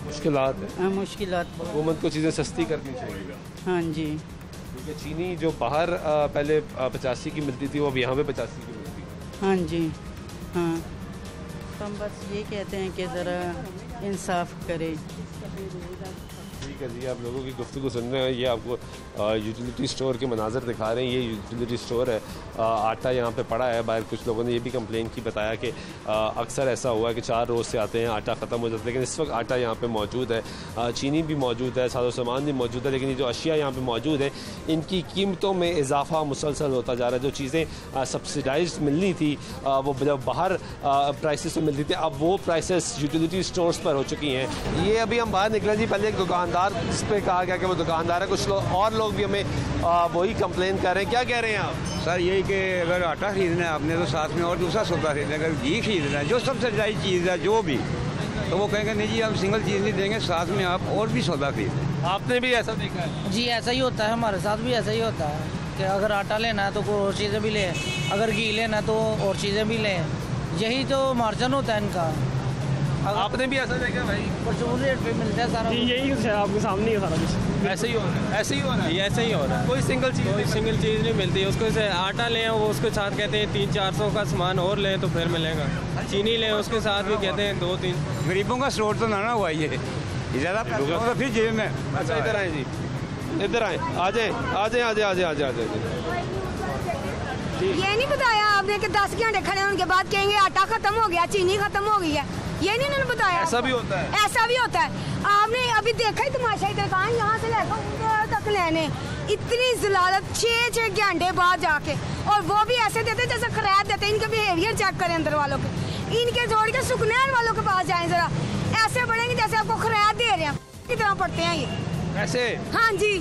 मुश्किलात है। हाँ मुश्किलात। हुकूमत को चीज़ें सस्ती करनी चाहिए। हाँ जी। क्योंकि चीनी जो बाहर पहले 85 की मिलती थी वो अब यहाँ पे 85 की मिलती है। हाँ जी। हाँ, तो हम बस ये कहते हैं कि ज़रा इंसाफ करे। ठीक है जी, आप लोगों की गुफ्तगू सुन रहे हैं। ये आपको यूटिलिटी स्टोर के मनाज़र दिखा रहे हैं। ये यूटिलिटी स्टोर है, आटा यहाँ पे पड़ा है बाहर। कुछ लोगों ने ये भी कंप्लेन की, बताया कि अक्सर ऐसा हुआ कि 4 रोज़ से आते हैं, आटा ख़त्म हो जाता है। लेकिन इस वक्त आटा यहाँ पे मौजूद है, चीनी भी मौजूद है, सारा सामान भी मौजूद है। लेकिन ये जो अशिया यहाँ पे मौजूद है, इनकी कीमतों में इजाफा मुसलसल होता जा रहा है। जो चीज़ें सब्सिडाइज मिलनी थी, वो बाहर प्राइसेस में मिलती थी, अब वो प्राइसेस यूटिलिटी स्टोर्स पर हो चुकी हैं। ये अभी हम बाहर निकले जी, पहले एक दुकानदार जिस पे कहा गया कि वो दुकानदार है, कुछ लोग और लोग भी हमें वही कंप्लेन कर रहे हैं। क्या कह रहे हैं आप? सर यही कि अगर आटा खरीदना है आपने तो साथ में और दूसरा सौदा खरीदना है। अगर घी खरीदना है, जो सबसे ज़्यादा चीज़ है जो भी, तो वो कहेंगे नहीं जी हम सिंगल चीज़ नहीं देंगे, साथ में आप और भी सौदा खरीदें। आपने भी ऐसा देखा है? जी ऐसा ही होता है, हमारे साथ भी ऐसा ही होता है कि अगर आटा लेना है तो कोई और चीज़ें भी लें, अगर घी लेना है तो और चीज़ें भी लें। यही तो मार्जिन होता है इनका। आपने भी ऐसा देखा भाई? प्रचुर रेट पे मिलता है सारा। यही है आपके सामने ही सारा कुछ ऐसे ही हो रहा है, ऐसे ही हो रहा है, ऐसा ही हो रहा है। कोई सिंगल चीज़ नहीं मिलती। उसको से आटा लें, वो उसके साथ कहते हैं 300-400 का सामान और लें तो फिर मिलेगा। चीनी लें, उसके साथ भी कहते हैं 2-3। गरीबों का स्टोर तो ना हुआ ये ज़्यादा तो फिर जेब में। अच्छा इधर आए जी, इधर आए, आ जाए आ जाए आ जाए आ जाए आ जाए। ये नहीं बताया आपने कि 10 घंटे खड़े होने के बाद कहेंगे आटा खत्म हो गया, चीनी खत्म हो गई है, ये नहीं उन्होंने बताया। ऐसा भी होता है? ऐसा भी होता है। आपने अभी देखा ही तमाशा, इधर कहा यहाँ से लेकर ऊपर तक लेने, इतनी जलालत 6 घंटे बाद जाके, और वो भी ऐसे देते जैसे खराब देते। इनके बिहेवियर चेक करें अंदर वालों के, इनके जोड़ के सुकनैन वालों के पास जाएं जरा, ऐसे बढ़ेंगे जैसे आपको खराब दे रहे हैं, कितना पड़ते हैं ये ऐसे। हाँ जी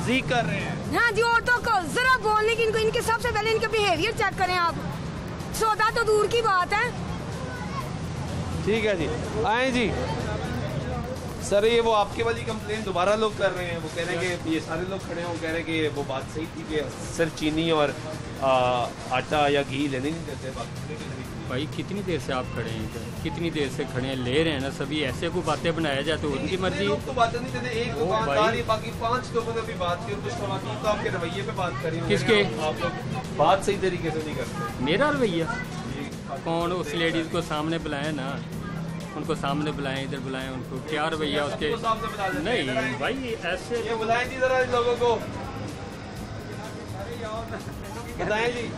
जी कर रहे हैं। हाँ जी, औरतों को जरा बोलने की, इनको इनके सबसे पहले इनके बिहेवियर चेक करें आप, सौदा तो दूर की बात है। ठीक है जी, आए जी। सर ये वो आपके वाली कंप्लेन दोबारा लोग कर रहे हैं, वो कह रहे हैं कि ये सारे लोग खड़े हैं, वो कह रहे हैं कि वो बात सही थी कि सिर्फ चीनी और आटा या घी लेने नहीं देते। भाई कितनी देर से आप खड़े हैं, कितनी देर से खड़े हैं, ले रहे हैं ना सभी। ऐसे को बातें बनाया जाए तो उनकी मर्जी। लोग तो बातें नहीं देते, एक दुकानदार ही, बाकी 5 लोगों ने भी बात की, कुछ खवातीन तो आपके रवैये पे बात करी। किसके? आप लोग बात सही तरीके से नहीं करते। मेरा रवैया कौन? उस लेडीज को सामने बुलाए ना, उनको सामने बुलाएं, इधर बुलाएं उनको। क्या रवैया उसके? नहीं भाई ऐसे बुलाएं जी जरा लोगों को, बताएं जी।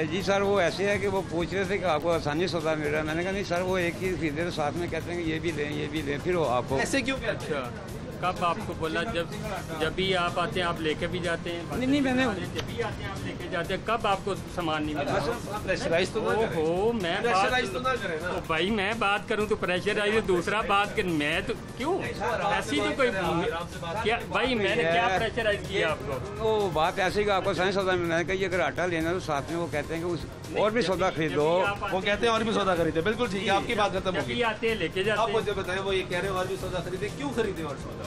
जी सर वो ऐसे है कि वो पूछ रहे थे कि आपको आसानी सौदा मिल रहा है। मैंने कहा नहीं सर, वो एक चीज़ खरीदे तो साथ में कहते हैं कि ये भी लें ये भी लें, फिर वो आपको ऐसे क्यों कहते हैं? कब आपको बोला? जब भी आप आते हैं आप लेके भी जाते हैं। नहीं मैंने जब भी आते हैं आप लेके जाते हैं। कब आपको सामान नहीं मिला? प्रेशराइज तो ना करें। ओहो मैं प्रेशराइज तो ना करें ना। तो भाई मैं बात करूं तो प्रेशराइज, दूसरा बात कर मैं तो क्यों ऐसी तो कोई क्या भाई मैंने क्या प्रेशराइज किया आपको? वो बात ऐसी कि आपको साइंस सौदा मिलना है कि अगर आटा लेना है तो साथ में वो कहते हैं कि उस और भी सौदा खरीदो। वो कहते हैं और भी सौदा खरीदे। बिल्कुल ठीक है, आपकी बात खत्म होगी। आते हैं लेके जाते हैं। आप मुझे बताएं, वो ये कह रहे हैं और भी सौदा खरीदे, क्यों खरीदे और सौदा?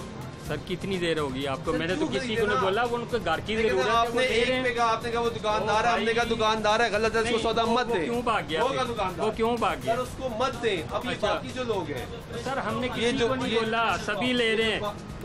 सर कितनी देर होगी आपको? मैंने तो किसी को नहीं बोला, वो उनको घर की जरूरत है। आपने एक पे कहा, आपने कहा वो दुकानदार है, हमने कहा दुकानदार है, गलत है, उसको सौदा मत दे। क्यों भाग गया? वो क्यों भाग गया? सर उसको मत दे। अब ये बाकी जो लोग हैं सर, हमने किसी को नहीं बोला, सभी ले रहे हैं,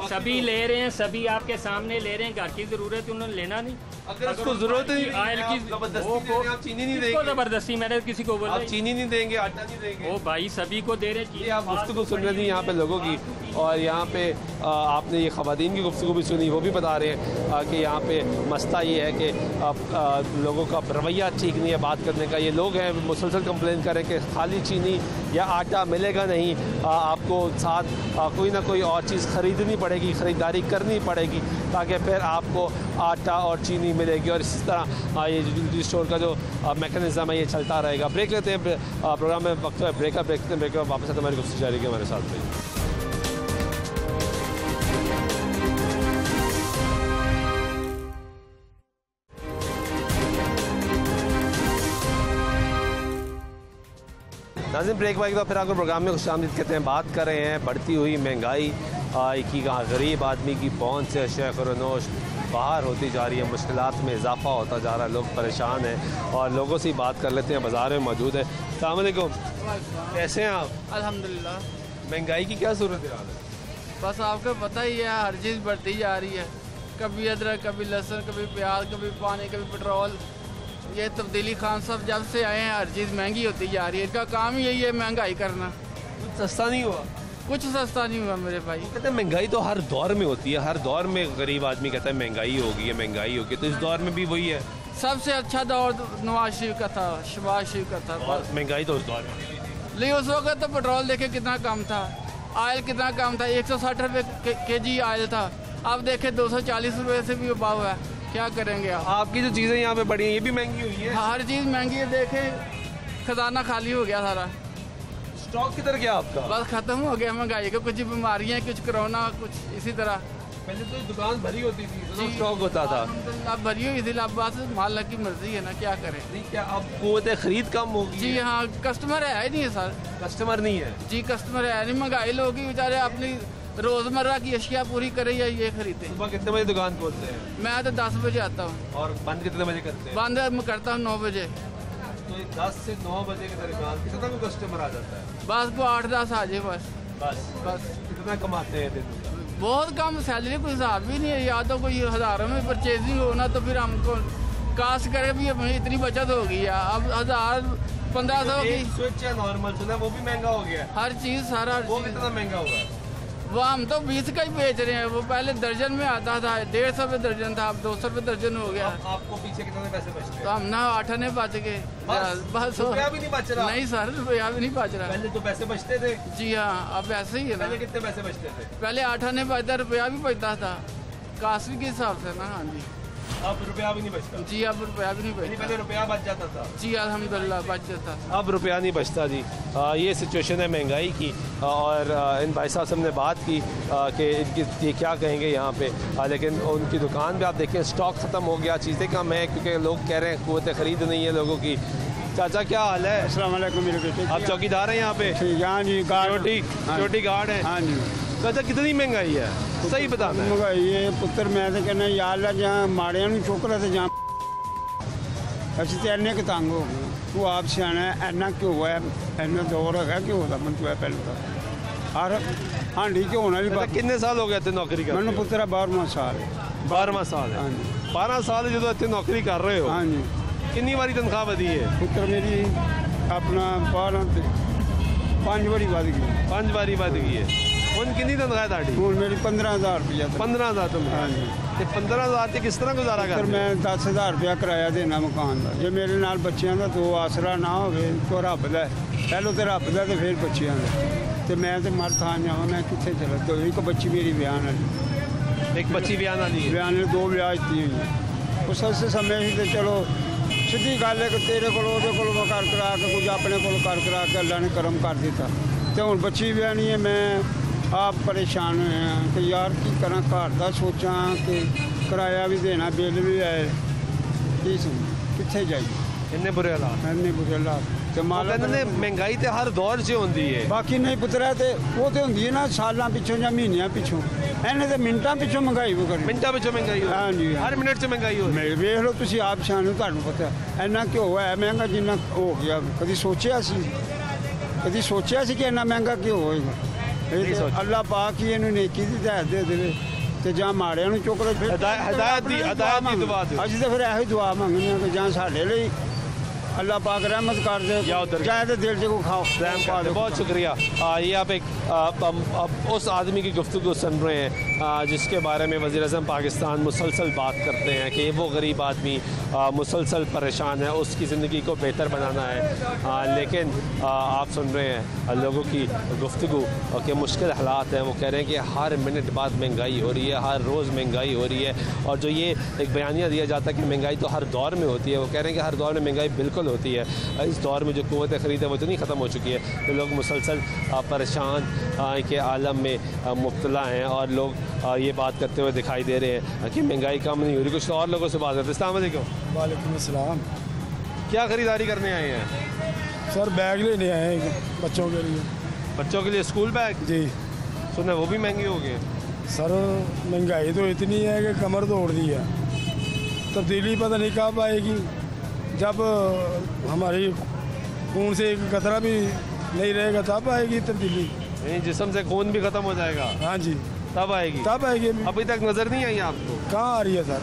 सभी ले रहे हैं, सभी आपके सामने ले रहे हैं। घर की जरूरत है, उन्होंने लेना नहीं। अगर उसको जरूरत है आयल की आप चीनी नहीं देंगे। जबरदस्ती मैंने किसी को बोला आप चीनी नहीं देंगे, आटा नहीं देंगे। ओ भाई सभी को दे रहे हैं। आप गुफ्तगू सुन रहे थे यहाँ पे लोगों की, और यहाँ पे आपने ये खवातीन की गुफ्तगू भी सुनी, वो भी बता रहे हैं कि यहाँ पे मसला ये है कि लोगों का रवैया ठीक नहीं है बात करने का। ये लोग हैं मुसलसल कंप्लेन करें कि खाली चीनी या आटा मिलेगा नहीं, आपको साथ कोई ना कोई और चीज़ ख़रीदनी पड़ेगी, ख़रीदारी करनी पड़ेगी, ताकि फिर आपको आटा और चीनी मिलेगी। और इसी तरह ये यूटिलिटी स्टोर का जो मैकेनिज़्म है ये चलता रहेगा। ब्रेक लेते हैं, प्रोग्राम में वक्त है ब्रेक में वापस आते हमारी गुफ्तगू जारी की हमारे साथ में। नाज़रीन ब्रेक वाइक तो फिर आपको प्रोग्राम में खुशामदीद कहते हैं। बात कर रहे हैं बढ़ती हुई महंगाई की, कहाँ गरीब आदमी की पहुँच से शेख और नोश बाहर होती जा रही है, मुश्किलात में इजाफा होता जा रहा है, लोग परेशान हैं। और लोगों से बात कर लेते हैं, बाज़ार में मौजूद है। अस्सलाम वालेकुम, कैसे हैं आप? अल्हम्दुलिल्लाह। महंगाई की क्या सूरत हाल है? बस आपको पता ही है, हर चीज़ बढ़ती जा रही है, कभी अदरक, कभी लहसुन, कभी प्याज, कभी पानी, कभी पेट्रोल। ये तब्दीली खान साहब जब से आए हैं हर चीज़ महंगी होती जा रही है। इनका काम ही यही है महंगाई करना। सस्ता नहीं हुआ? कुछ सस्ता नहीं हुआ मेरे भाई। कहते हैं महंगाई तो हर दौर में होती है, हर दौर में गरीब आदमी कहता है महंगाई होगी है, महंगाई होगी, तो इस दौर में भी वही है। सबसे अच्छा दौर नवाज शरीफ का था, शहबाज शरीफ का था। महंगाई तो उस दौर में, लेकिन उस वक्त तो पेट्रोल देखे कितना कम था, ऑयल कितना कम था, 160 रुपये केजी ऑयल था, अब देखे 240 रुपये से भी अबाव है। क्या करेंगे आप? आपकी जो चीज़ें यहाँ पे बढ़ी हैं ये भी महंगी हुई है। हर चीज़ महंगी है, देखे खजाना खाली हो गया सारा। स्टॉक किधर गया आपका? बस खत्म हो गया महंगाई का, कुछ बीमारियाँ, कुछ कोरोना, कुछ इसी तरह। पहले तो दुकान भरी होती थी, तो स्टॉक होता था, अब भरी हुई थी। अब बस मालिक की मर्जी है ना, क्या करें। क्या अब कुव्वत खरीद कम होगी? जी हाँ, कस्टमर है ही नहीं है सर। कस्टमर नहीं है जी, कस्टमर है नहीं। महंगाई लोग ही बेचारे अपनी रोजमर्रा की अशिया पूरी करे या ये खरीदे। सुबह कितने बजे दुकान खोलते हैं? मैं तो 10 बजे आता हूँ। और बंद कितने बजे करते हैं? बंद मैं करता हूँ 9 बजे। तो 10 से 9 बजे के दरमियान कितना को कस्टमर आ जाता है? बस को 8-10 आ जाए बस। बस कितना कमाते हैं दिन में? बहुत कम, सैलरी कोई हिसाब भी नहीं है। या तो कोई हज़ारों में परचेजिंग हो ना, तो फिर हमको कास्ट करे भी हमें इतनी बचत हो गई है। अब 1000-1500 की स्विच है नॉर्मल सुना, वो भी महंगा हो गया। हर चीज़ सारा। वो कितना महंगा हुआ है? वो हम तो 20 का ही बेच रहे हैं। वो पहले दर्जन में आता था, 150 रुपये दर्जन था, अब 200 रुपये दर्जन हो गया। आपको पीछे कितने पैसे बचते हैं? तो हम ना 8 आने बच गए बस। रुपया भी नहीं बच रहा? नहीं सर, रुपया भी नहीं बच रहा। पहले तो पैसे बचते थे। जी हाँ, अब ऐसे ही है ना। पहले कितने पैसे बचते थे? पहले 8 आने बचता, रुपया भी बचता था कास्वी के हिसाब से ना। हाँ जी, अब रुपया भी नहीं बचता? जी, अब रुपया भी नहीं बचता। पहले रुपया बच जाता था? जी अल्हम्दुलिल्लाह बच जाता। अब रुपया नहीं बचता जी। ये सिचुएशन है महंगाई की। और इन भाई साहब से हमने बात की कि ये क्या कहेंगे यहाँ पे, लेकिन उनकी दुकान पे आप देखें स्टॉक ख़त्म हो गया, चीज़ें कम है, क्योंकि लोग कह रहे हैं क़ुव्वत ख़रीद नहीं है लोगों की। चाचा क्या हाल है? अस्सलाम वालेकुम मेरे बेटे। आप चौकीदार हैं यहाँ पे? हाँ जी, सिक्योरिटी गार्ड है। हाँ जी। चाचा कितनी महंगाई है, सही बताना है। महंगाई है पुत्र, मैं तो कहना यार जहाँ माड़िया चुक रहा, जहाँ ਅਸੀਂ ਤੇ ਇੰਨੇ ਕੁ ਤੰਗ ਹੋ ਗਏ। ਤੂੰ ਆਪ ਸਿਆਣਾ ਇੰਨਾ ਘਿਓ ਹੈ, ਇੰਨਾ ਦੌਰ ਹੈਗਾ ਘਿਓ ਦਾ ਮੈਨੂੰ ਹੈ ਪਹਿਲਾਂ ਤਾਂ। ਹਰ ਹਾਂਡੀ ਘਿਓ ਨਾਲ ਵੀ। ਕਿੰਨੇ ਸਾਲ ਹੋ ਗਏ ਇੱਥੇ ਨੌਕਰੀ ਕਰਦੇ? ਮੈਨੂੰ ਪੁੱਤਰਾ 12ਵਾਂ ਸਾਲ ਹੈ। 12ਵਾਂ ਸਾਲ ਹੈ? ਹਾਂਜੀ। 12 ਸਾਲ ਜਦੋਂ ਇੱਥੇ ਨੌਕਰੀ ਕਰ ਰਹੇ ਹੋ? ਹਾਂਜੀ। ਕਿੰਨੀ ਵਾਰੀ ਤਨਖਾਹ ਵਧੀ ਹੈ? ਪੁੱਤਰ ਮੇਰੀ ਆਪਣਾ 12 ਤੇ 5 ਵਾਰੀ ਵਧ ਗਈ। 5 ਵਾਰੀ ਵਧ ਗਈ ਹੈ। ਹੁਣ ਕਿੰਨੀ ਤਨਖਾਹ ਤੁਹਾਡੀ? ਹੁਣ ਮੇਰੀ 15000 ਰੁਪਇਆ। 15000 ਤਨਖਾਹ? ਹਾਂਜੀ। ਤੇ 15000 ਤੇ ਕਿਸ ਤਰ੍ਹਾਂ ਗੁਜ਼ਾਰਾ ਕਰਦੇ? ਮੈਂ 10000 ਰੁਪਇਆ ਕਿਰਾਇਆ ਦੇਣਾ ਮਕਾਨ ਦਾ। ਜੇ ਮੇਰੇ ਨਾਲ ਬੱਚਿਆਂ ਦਾ ਦੋ ਆਸਰਾ ਨਾ ਹੋਵੇ ਤਾਂ ਰੱਬ ਦਾ, ਪਹਿਲੋਂ ਤੇ ਰੱਬ ਦਾ ਤੇ ਫਿਰ ਬੱਚਿਆਂ ਦਾ। ਤੇ ਮੈਂ ਤੇ ਮਰ ਥਾਂ ਜਾਵਾਂ, ਮੈਂ ਕਿੱਥੇ ਚਲਾ? ਦੋ ਇੱਕ ਬੱਚੀ ਮੇਰੀ ਵਿਆਹ ਵਾਲੀ। ਇੱਕ ਬੱਚੀ ਵਿਆਹ ਵਾਲੀ? ਵਿਆਹ ਨੇ 2 ਵਿਆਹ ਦਿੱਤੀ ਹੋਈ। ਉਸ ਉਸੇ ਸਮੇਂ ਸੀ ਤੇ ਚਲੋ ਸਿੱਧੀ ਗੱਲ ਹੈ ਕਿ ਤੇਰੇ ਕੋਲ ਉਹਦੇ ਕੋਲ ਮੈਂ ਕਰ ਕਰਾ ਕੇ ਕੁਝ ਆਪਣੇ ਕੋਲ ਕਰ ਕਰਾ ਕੇ ਅੱਲਾ ਨੇ ਕਰਮ ਕਰ ਦਿੱਤਾ। ਤੇ ਹੁਣ ਬੱਚੀ ਵਿਆਹਣੀ ਹੈ। ਮੈਂ ਆਪ ਪਰੇਸ਼ਾਨ ਹੋਏ ਹਾਂ ਕਿ ਯਾਰ ਕੀ ਕਰਾਂ, ਘਰ ਦਾ ਸੋਚਾਂ ਕਿ ਕਿਰਾਇਆ ਵੀ ਦੇਣਾ, ਬਿੱਲ ਵੀ ਆਏ, ਕੀ ਕਿੱਥੇ ਜਾਈਏ? ਇੰਨੇ ਬੁਰੇ ਹਾਲਾਤ। ਇੰਨੇ ਬੁਰੇ ਹਾਲਾਤ। ਤੇ ਮਾਲਕ ਨੇ ਮਹਿੰਗਾਈ ਤੇ ਹਰ ਦੌਰ 'ਚ ਹੁੰਦੀ ਹੈ। ਬਾਕੀ ਨਹੀਂ ਪੁੱਤਰਾ, ਤੇ ਉਹ ਤੇ ਹੁੰਦੀ ਹੈ ਨਾ ਸਾਲਾਂ ਪਿੱਛੋਂ ਜਾਂ ਮਹੀਨਿਆਂ ਪਿੱਛੋਂ। ਇਹਨੇ ਤੇ ਮਿੰਟਾਂ ਪਿੱਛੋਂ ਮਹਿੰਗਾਈ ਹੋ ਗਈ। ਮਿੰਟਾਂ ਪਿੱਛੋਂ ਮਹਿੰਗਾਈ ਹੋ? ਹਾਂਜੀ। ਹਰ ਮਿੰਟ 'ਚ ਮਹਿੰਗਾਈ ਹੋ? ਵੇਖ ਲਓ ਤੁਸੀਂ ਆਪ ਸ਼ਾਨ ਨੂੰ, ਤੁਹਾਨੂੰ ਪਤਾ ਇੰਨਾ ਘਿਓ ਹੈ ਮਹਿੰਗਾ ਜਿੰਨਾ ਹੋ ਗਿਆ। ਕਦੀ ਸੋਚਿਆ ਸੀ ਕਿ ਇੰਨਾ ਮਹਿੰਗਾ ਘਿਓ ਹੋਏਗਾ? ਅੱਲਾ ਪਾਕ ਹੀ ਇਹਨੂੰ ਨੇਕੀ ਦੀ ਹਦਾਇਤ ਦੇ ਦੇਵੇ ਤੇ ਜਾਂ ਮਾੜਿਆਂ ਨੂੰ ਚੁੱਕ ਲੈ। ਫਿਰ ਹਦਾਇਤ ਦੀ ਦੁਆ ਦਿਓ। ਅਸੀਂ ਤਾਂ ਫਿਰ ਇਹੋ ਹੀ ਦੁਆ ਮੰਗਦੇ ਹਾਂ ਕਿ ਜਾਂ ਸਾਡੇ ਲਈ अल्लाह पाक रहमत कर दे, चाहे तो दिल से को खाओ रहम कर दे। बहुत शुक्रिया। ये आप एक उस आदमी की गुफ्तगू सुन रहे हैं जिसके बारे में वज़ीर-ए-आज़म पाकिस्तान मुसलसल बात करते हैं कि वो गरीब आदमी मुसलसल परेशान है, उसकी ज़िंदगी को बेहतर बनाना है। लेकिन आप सुन रहे हैं लोगों की गुफ्तगू कि मुश्किल हालात हैं। वो कह रहे हैं कि हर मिनट बाद महंगाई हो रही है, हर रोज़ महंगाई हो रही है। और जो ये एक बयानिया दिया जाता है कि महंगाई तो हर दौर में होती है, वो कह रहे हैं कि हर दौर में महंगाई बिल्कुल होती है। इस दौर में जो क़ुव्वत ख़रीद है वो इतनी ख़त्म हो चुकी है कि लोग मुसलसल परेशान के आलम में मुब्तला हैं। और लोग ये बात करते हुए दिखाई दे रहे हैं कि महंगाई कम नहीं हो रही। कुछ और लोगों से बात करते हैं। अस्सलाम वालेकुम। वालेकुम अस्सलाम। क्या ख़रीदारी करने आए हैं? सर बैग लेने आए हैं बच्चों के लिए। बच्चों के लिए स्कूल बैग? जी। सुना वो भी महंगे हो गए? सर महंगाई तो इतनी है कि कमर तोड़ दी है। तब्दीली पता नहीं कब आएगी, जब हमारी खून से एक कतरा भी नहीं रहेगा तब आएगी तब्दीली। नहीं, जिस्म से खून भी ख़त्म हो जाएगा? हाँ जी, तब आएगी। तब आएगी। अभी तक नज़र नहीं आई आपको? कहाँ आ रही है सर?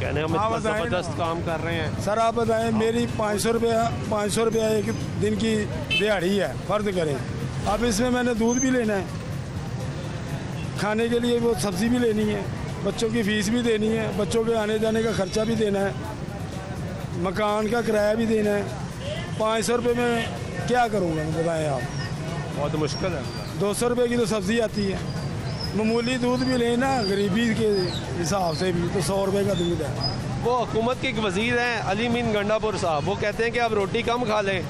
कहने हम इतना ज़बरदस्त काम कर रहे हैं। सर आप बताएं, मेरी 500 रुपया एक दिन की दिहाड़ी है, फ़र्ज करें। अब इसमें मैंने दूध भी लेना है, खाने के लिए वो सब्ज़ी भी लेनी है, बच्चों की फ़ीस भी देनी है, बच्चों के आने जाने का खर्चा भी देना है, मकान का किराया भी देना है। 500 रुपये में क्या करूँगा बताएं आप? बहुत मुश्किल है। 200 रुपये की तो सब्ज़ी आती है, मामूली दूध भी लेना गरीबी के हिसाब से भी तो 100 रुपये का दूध है। वो हुकूमत के एक वज़ीर हैं अली मीन गंडापुर साहब, वो कहते हैं कि आप रोटी कम खा लें,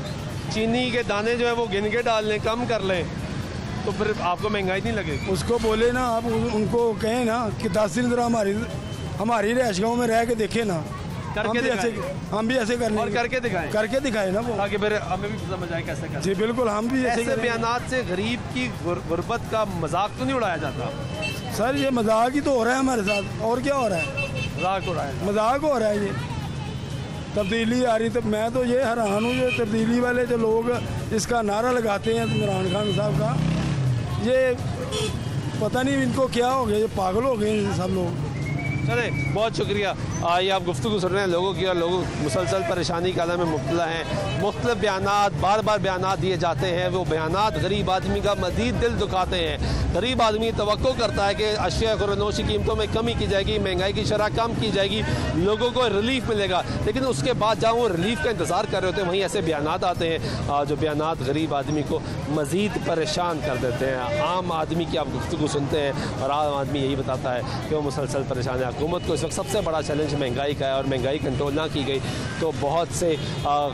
चीनी के दाने जो है वो गिन के डाल लें, कम कर लें, तो फिर आपको महंगाई नहीं लगेगी। उसको बोले ना आप, उनको कहें ना कि 10 दिन ज़रा हमारी रहायश गाँव में रह के देखे ना, हम भी ऐसे करने और करके दिखाए ना वो, ताकि फिर हमें भी समझ आए कैसे करना। जी बिल्कुल, हम भी ऐसे बयानात से गरीब की गुर्बत का मजाक तो नहीं उड़ाया जाता? सर ये मजाक ही तो हो रहा है हमारे साथ, और क्या हो रहा है? मजाक हो रहा है। ये तब्दीली आ रही, तो मैं तो ये हैरान हूँ, ये तब्दीली वाले जो लोग इसका नारा लगाते हैं इमरान खान साहब का, ये पता नहीं इनको क्या हो गया, ये पागल हो गए सब लोग। चले, बहुत शुक्रिया। ये आप गुफ्तगू सुन रहे हैं लोगों की, और लोग मुसलसल परेशानी का में मुब्तला हैं। मुख्तलिफ बयानात, बार बार बयानात दिए जाते हैं, वो बयानात गरीब आदमी का मज़ीद दिल दुखाते हैं। गरीब आदमी तवक्को करता है कि अशिया खुरनोश की कीमतों में कमी की जाएगी, महंगाई की शरह कम की जाएगी, लोगों को रिलीफ मिलेगा, लेकिन उसके बाद जहाँ वो रिलीफ का इंतज़ार कर रहे होते हैं वहीं ऐसे बयानात आते हैं जो बयानात गरीब आदमी को मज़ीद परेशान कर देते हैं। आम आदमी की आप गुफ्तगू सुनते हैं और आम आदमी यही बताता है कि वो मुसलसल परेशान है। हुकूमत को इस वक्त सबसे बड़ा चैलेंज महंगाई का है, और महंगाई कंट्रोल ना की गई तो बहुत से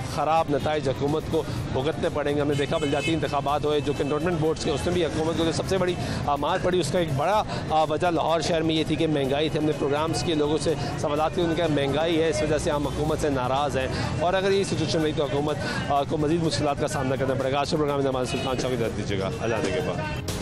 ख़राब नताइज हुकूमत को भुगतने पड़ेंगे। हमने देखा बलदियाती इंतखाबात हुए जो कंटोनमेंट बोर्ड्स के, उसमें भी हुकूमत को जो सबसे बड़ी मार पड़ी, उसका एक बड़ा वजह लाहौर शहर में ये थी कि महंगाई थी। हमने प्रोग्राम्स के लोगों से सवाल किए, उनका महंगाई है, इस वजह से हम हुकूमत से नाराज़ हैं, और अगर ये सिचुएशन रही तो हुकूमत को मज़ीद मुश्किलात का सामना करना पड़ेगा। आज के प्रोग्राम में नमाज सुल्तान शाह की दीजिएगा। अल्लाह के बाद।